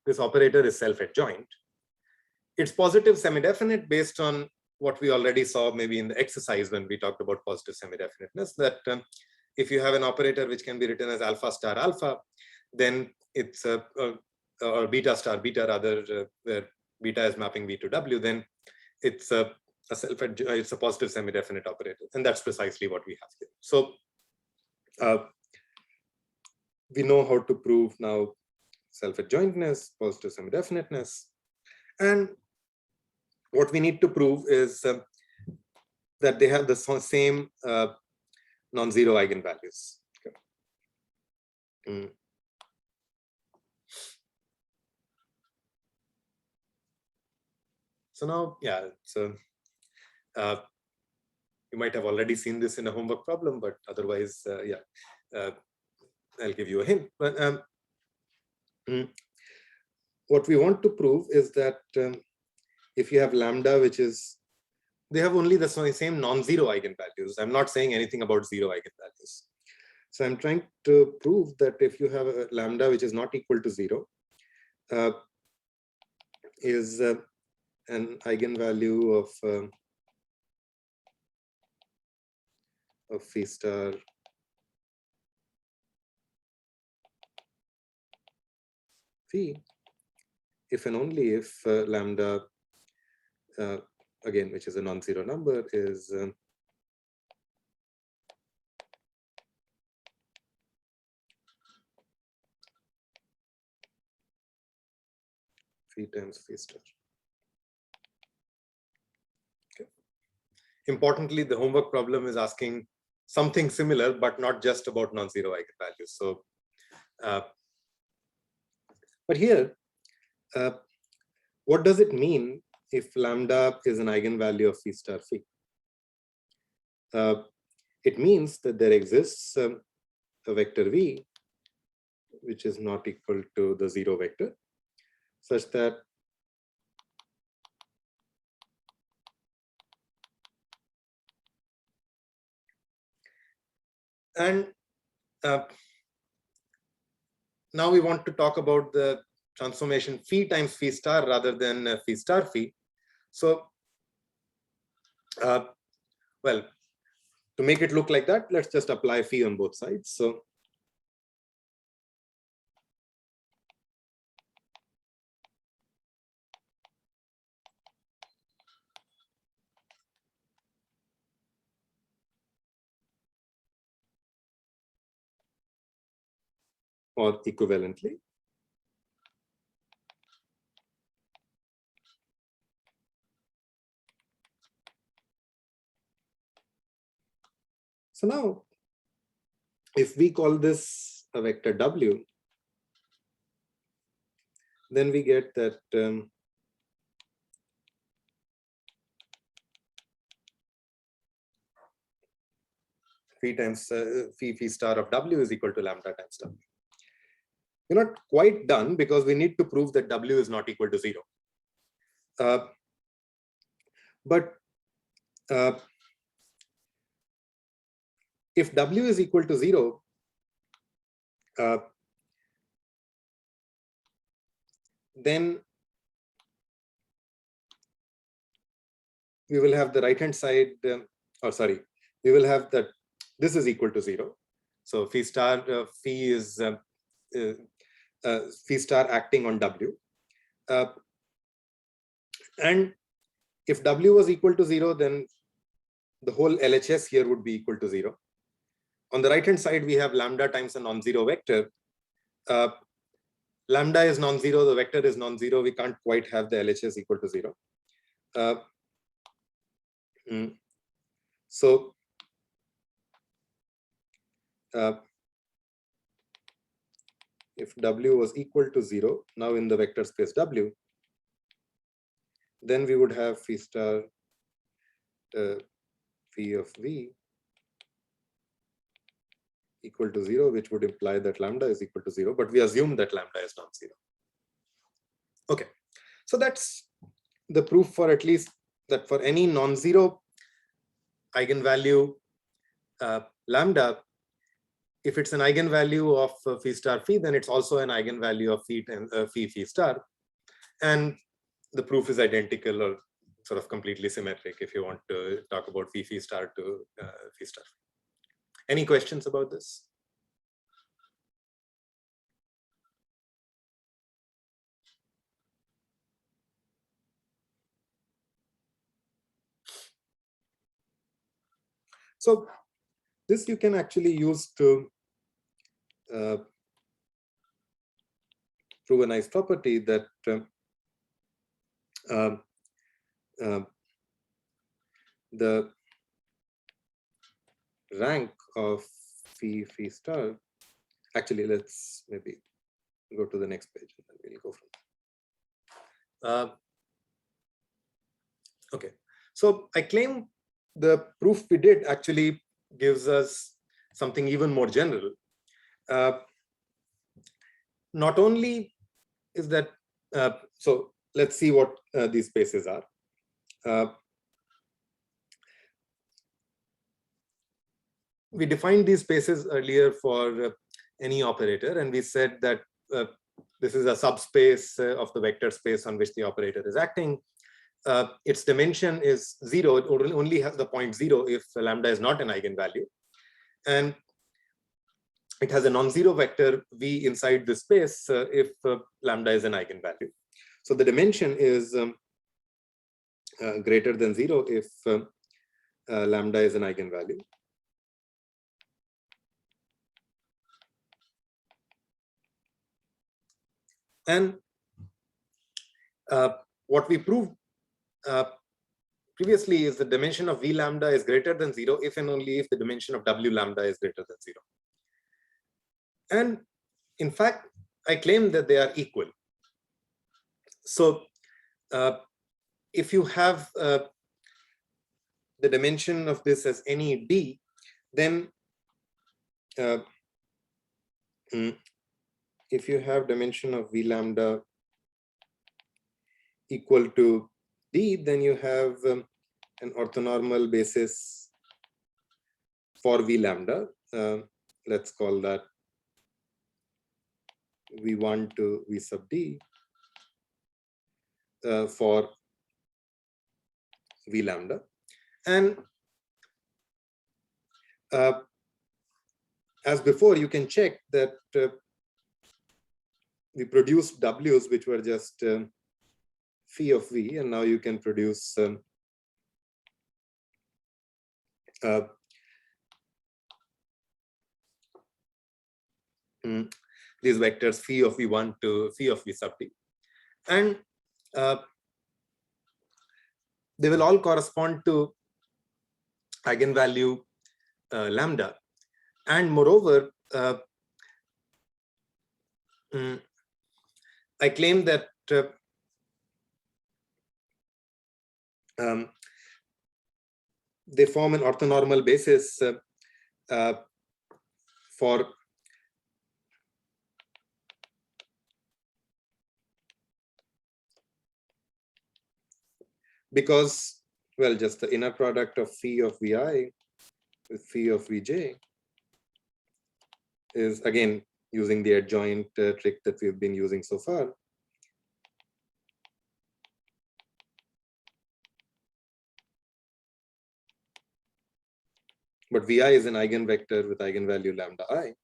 this operator is self-adjoint. It's positive semi-definite based on what we already saw maybe in the exercise when we talked about positive semi-definiteness, that if you have an operator which can be written as alpha star alpha, then it's or beta star beta rather, where beta is mapping V to W, then it's a positive semi-definite operator, and that's precisely what we have here. So we know how to prove now self-adjointness, positive semi-definiteness, and what we need to prove is that they have the same non-zero eigenvalues. Okay. So now, yeah, so you might have already seen this in a homework problem, but otherwise, yeah, I'll give you a hint. But what we want to prove is that if you have lambda, which is, they have only the same non-zero eigenvalues. I'm not saying anything about zero eigenvalues. So I'm trying to prove that if you have a lambda which is not equal to 0, is an eigenvalue of phi star phi if and only if lambda, again, which is a non-zero number, is phi times phi star. Okay. Importantly, the homework problem is asking something similar, but not just about non-zero eigenvalues. So, but here, what does it mean if lambda is an eigenvalue of phi star phi? It means that there exists a vector v which is not equal to the zero vector, such that and now we want to talk about the transformation phi times phi star rather than phi star phi. So, well, to make it look like that, let's just apply phi on both sides. So, or equivalently, so now, if we call this a vector W, then we get that phi times phi star of W is equal to lambda times W. We're not quite done because we need to prove that W is not equal to 0. But if W is equal to 0, then we will have the right hand side, we will have that this is equal to 0. So phi star phi is phi star acting on W. And if W was equal to 0, then the whole LHS here would be equal to 0. On the right hand side, we have lambda times a non-zero vector. Lambda is non-zero, the vector is non-zero. We can't quite have the LHS equal to 0. So if W was equal to 0, now in the vector space W, then we would have phi star phi of V equal to 0, which would imply that lambda is equal to 0, but we assume that lambda is non-zero. Okay, so that's the proof for at least that for any non-zero eigenvalue lambda, if it's an eigenvalue of phi star phi, then it's also an eigenvalue of phi star. And the proof is identical or sort of completely symmetric if you want to talk about phi star to phi star. Any questions about this? So this you can actually use to prove a nice property that the rank of phi star, actually let's maybe go to the next page and then we'll go from there. Okay, so I claim the proof we did actually gives us something even more general. Not only is that, so let's see what these spaces are. We defined these spaces earlier for any operator, and we said that this is a subspace of the vector space on which the operator is acting. Its dimension is 0. It only has the point 0 if lambda is not an eigenvalue. And it has a non-zero vector v inside the space if lambda is an eigenvalue. So the dimension is greater than 0 if lambda is an eigenvalue. And what we proved previously is the dimension of V lambda is greater than 0 if and only if the dimension of W lambda is greater than 0. And in fact, I claim that they are equal. So if you have the dimension of this as any D, then if you have dimension of V lambda equal to D, then you have an orthonormal basis for V lambda. Let's call that V1 to V sub D for V lambda. And as before, you can check that we produced W's which were just phi of V, and now you can produce these vectors phi of V1 to phi of V sub D. And they will all correspond to eigenvalue lambda. And moreover, I claim that they form an orthonormal basis for because, well, just the inner product of phi of Vi with phi of Vj is, again, using the adjoint trick that we've been using so far. But Vi is an eigenvector with eigenvalue lambda I.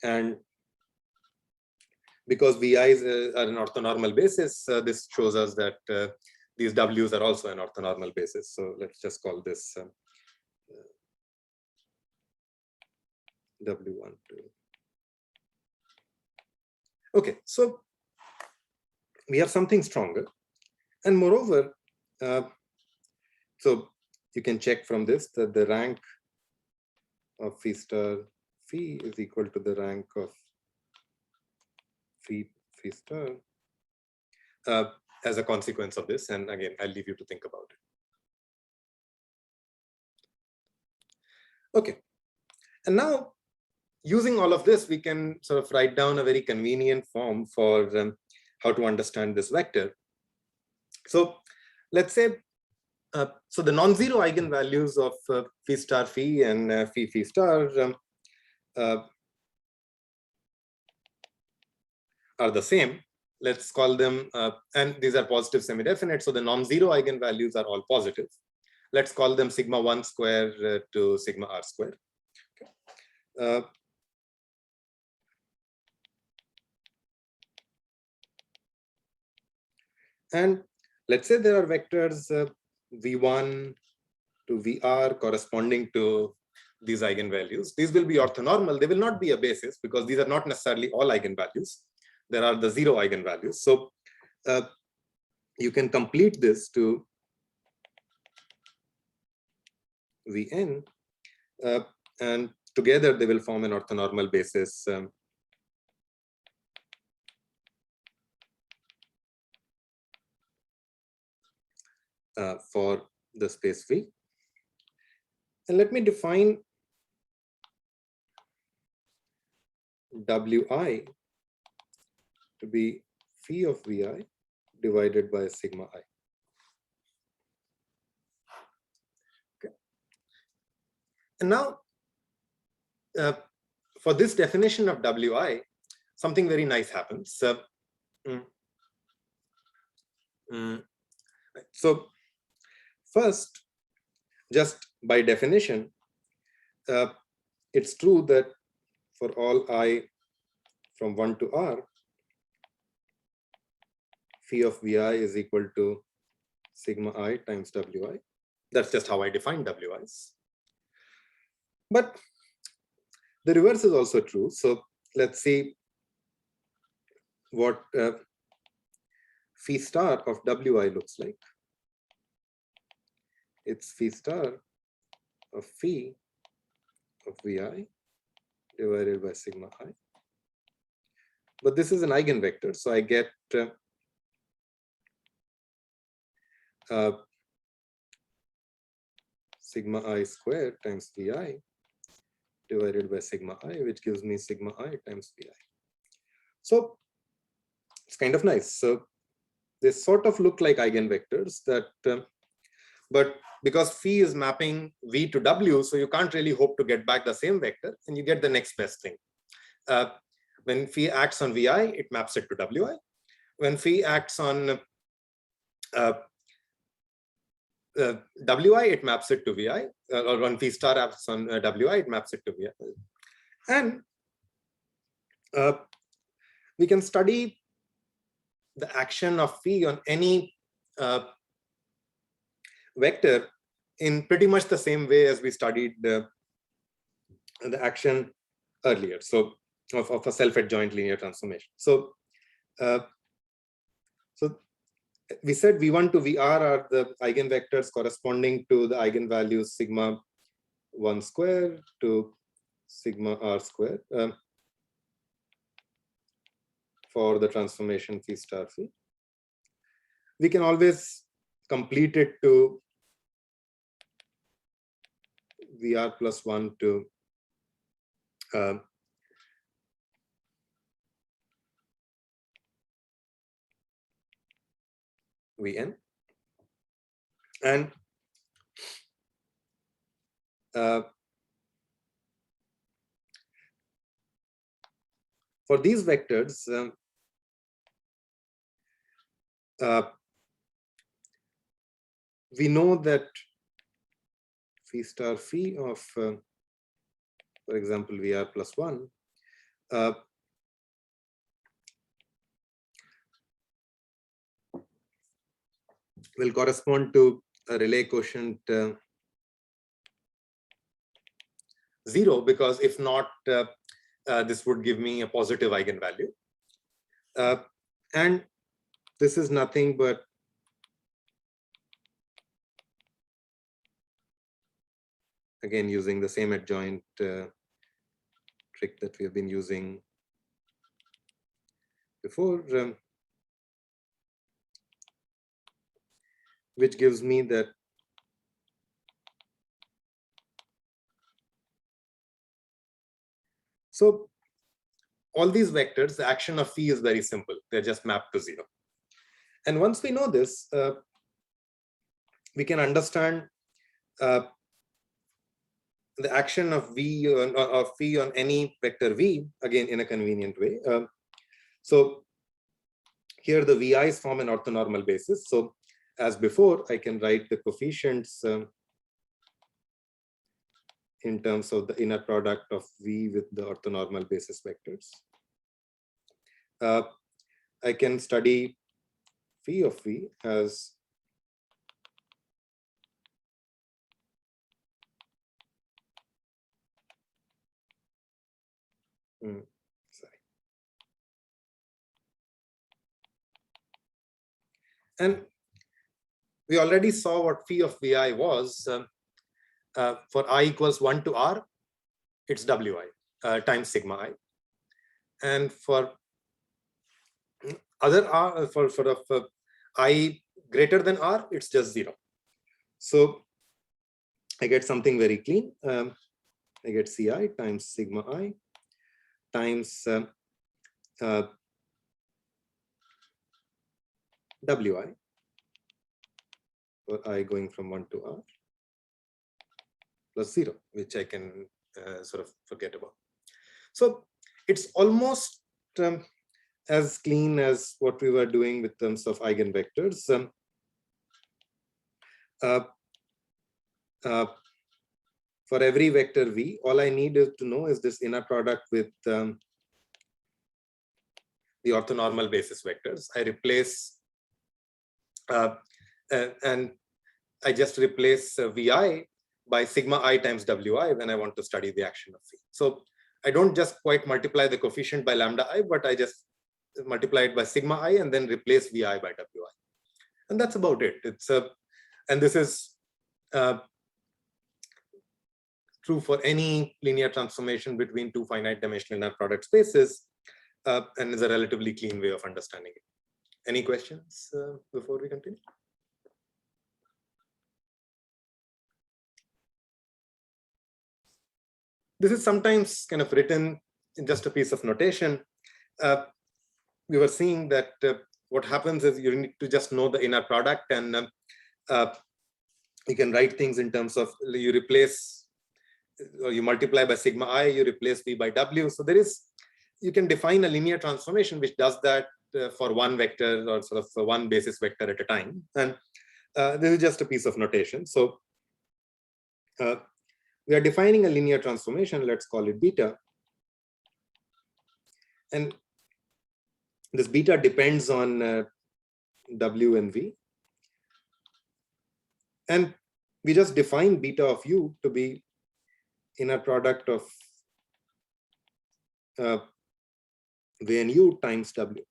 And because VIs are an orthonormal basis, this shows us that these W's are also an orthonormal basis. So let's just call this W12. Okay, so we have something stronger. And moreover, so you can check from this that the rank of phi star phi is equal to the rank of phi star as a consequence of this. And again, I'll leave you to think about it. Okay, and now using all of this, we can sort of write down a very convenient form for how to understand this vector. So let's say, so the non-zero eigenvalues of phi star phi and phi star are the same. Let's call them, and these are positive semi-definite, so the non-zero eigenvalues are all positive. Let's call them sigma 1 square to sigma r square. Okay. And let's say there are vectors v1 to vr corresponding to these eigenvalues. These will be orthonormal. They will not be a basis because these are not necessarily all eigenvalues. There are the zero eigenvalues. So you can complete this to Vn, and together they will form an orthonormal basis for the space V. And let me define Wi to be phi of Vi divided by sigma I. Okay. And now, for this definition of Wi, something very nice happens. So first, just by definition, it's true that for all I from 1 to r, phi of vi is equal to sigma I times wi. That's just how I define wi's. But the reverse is also true. So let's see what phi star of wi looks like. It's phi star of phi of vi divided by sigma I. But this is an eigenvector, so I get sigma I squared times vi divided by sigma I, which gives me sigma I times vi. So it's kind of nice. So they sort of look like eigenvectors that, but because phi is mapping v to w, so you can't really hope to get back the same vector, and you get the next best thing. When phi acts on vi, it maps it to wi. When phi acts on wi, it maps it to vi, or when phi star acts on wi, it maps it to vi. And we can study the action of phi on any vector in pretty much the same way as we studied the action earlier, so of a self-adjoint linear transformation. So we said v1 to vr are the eigenvectors corresponding to the eigenvalues sigma 1 square to sigma r square for the transformation phi star phi. We can always complete it to vr plus 1 to vn, and for these vectors, we know that phi star phi of, for example, vr plus 1 will correspond to a Rayleigh quotient 0, because if not, this would give me a positive eigenvalue. And this is nothing but again using the same adjoint trick that we have been using before, which gives me that so all these vectors, the action of phi is very simple. They're just mapped to 0. And once we know this, we can understand the action of v of phi on any vector v again in a convenient way. So here the vi's form an orthonormal basis. So as before, I can write the coefficients in terms of the inner product of v with the orthonormal basis vectors. I can study phi of v as and we already saw what phi of vi was. For I equals 1 to r, it's wi times sigma I. And for other r, for I greater than r, it's just 0. So I get something very clean. I get ci times sigma I times wi for I going from 1 to r plus 0, which I can sort of forget about. So it's almost as clean as what we were doing with terms of eigenvectors. for every vector v, all I need to know is this inner product with the orthonormal basis vectors. I replace and I just replace vi by sigma I times wi when I want to study the action of v. So I don't just quite multiply the coefficient by lambda I, but I just multiply it by sigma I and then replace vi by wi. And that's about it. It's and this is true for any linear transformation between two finite dimensional inner product spaces, and is a relatively clean way of understanding it. Any questions before we continue? This is sometimes kind of written in just a piece of notation. We were seeing that what happens is you need to just know the inner product, and you can write things in terms of you replace, or you multiply by sigma I, you replace v by w. So there is, you can define a linear transformation which does that for one vector or sort of one basis vector at a time. And this is just a piece of notation. So we are defining a linear transformation, let's call it beta. And this beta depends on w and v. And we just define beta of u to be inner product of v and u times w.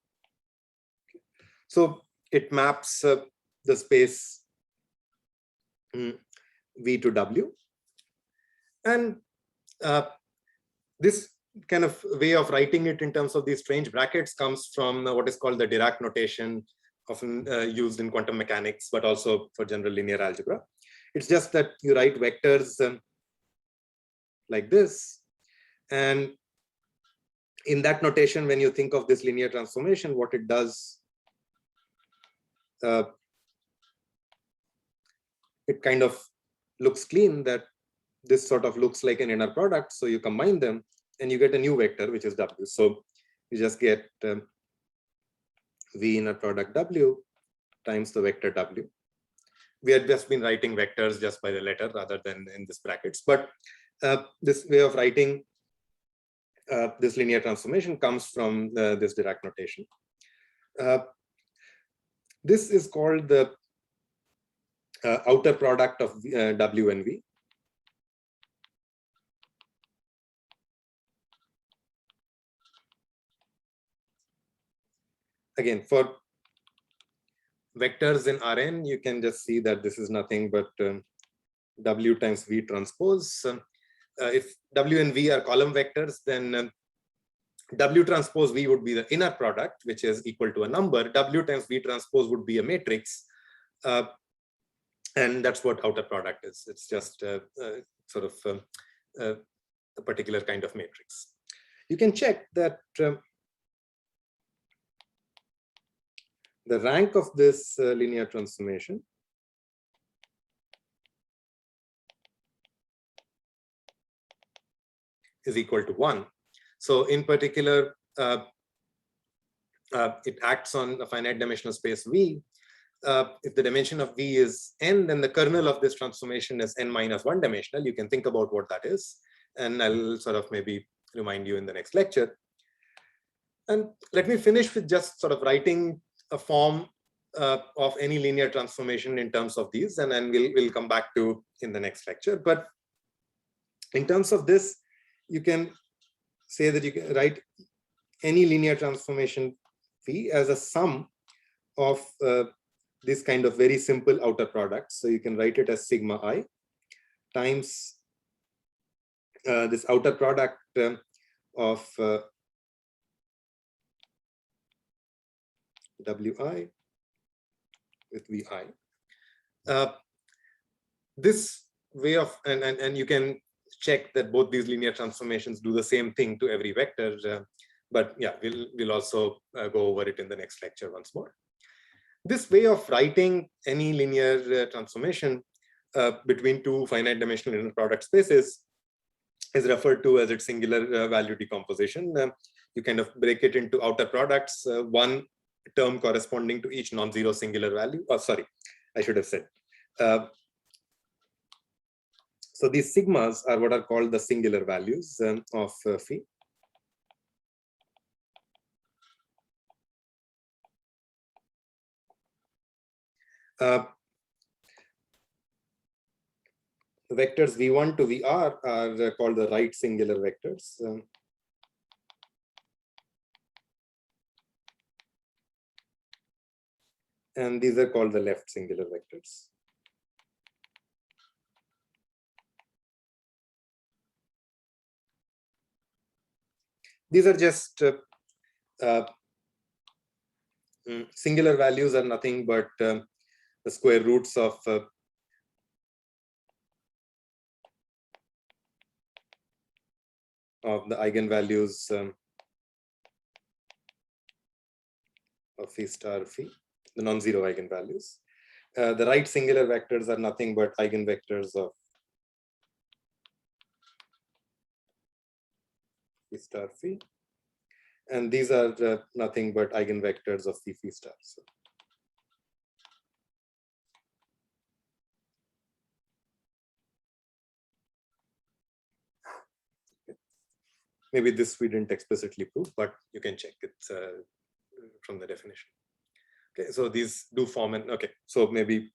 So it maps the space v to w. And this kind of way of writing it in terms of these strange brackets comes from what is called the Dirac notation, often used in quantum mechanics, but also for general linear algebra. It's just that you write vectors like this. And in that notation, when you think of this linear transformation, what it does, it kind of looks clean, that this sort of looks like an inner product. So you combine them and you get a new vector, which is w. So you just get v inner product w times the vector w. We had just been writing vectors just by the letter rather than in this brackets. But this way of writing this linear transformation comes from this Dirac notation. This is called the outer product of w and v. Again, for vectors in Rn, you can just see that this is nothing but w times v transpose. If w and v are column vectors, then w transpose v would be the inner product, which is equal to a number. W times v transpose would be a matrix. And that's what outer product is. It's just sort of a particular kind of matrix. You can check that the rank of this linear transformation is equal to 1. So in particular, it acts on a finite dimensional space V. If the dimension of V is n, then the kernel of this transformation is n minus 1 dimensional. You can think about what that is, and I'll sort of maybe remind you in the next lecture. And let me finish with just sort of writing a form of any linear transformation in terms of these, and then we'll come back to in the next lecture. But in terms of this, you can say that you can write any linear transformation phi as a sum of this kind of very simple outer product. So you can write it as sigma I times this outer product of wi with vi. This way of, and you can check that both these linear transformations do the same thing to every vector. But yeah, we'll also go over it in the next lecture once more. This way of writing any linear transformation between two finite dimensional inner product spaces is referred to as its singular value decomposition. You kind of break it into outer products, one term corresponding to each non-zero singular value. Oh, sorry, I should have said So these sigmas are what are called the singular values of phi. The vectors v1 to vr are called the right singular vectors. And these are called the left singular vectors. These are just singular values are nothing but the square roots of the eigenvalues of phi star phi, the non-zero eigenvalues. The right singular vectors are nothing but eigenvectors of phi star phi, and these are nothing but eigenvectors of phi star. So maybe this we didn't explicitly prove, but you can check it from the definition. Okay, so these do form an, okay, so maybe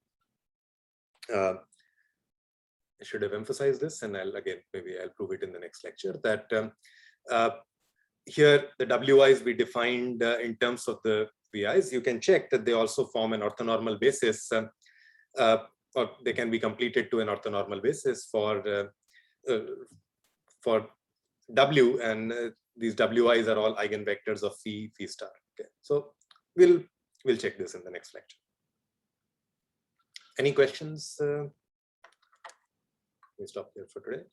I should have emphasized this, and maybe I'll prove it in the next lecture, that here the wi's we defined in terms of the vi's. You can check that they also form an orthonormal basis, or they can be completed to an orthonormal basis for w, and these wi's are all eigenvectors of phi star. Okay, so we'll check this in the next lecture. Any questions? We stop here for today.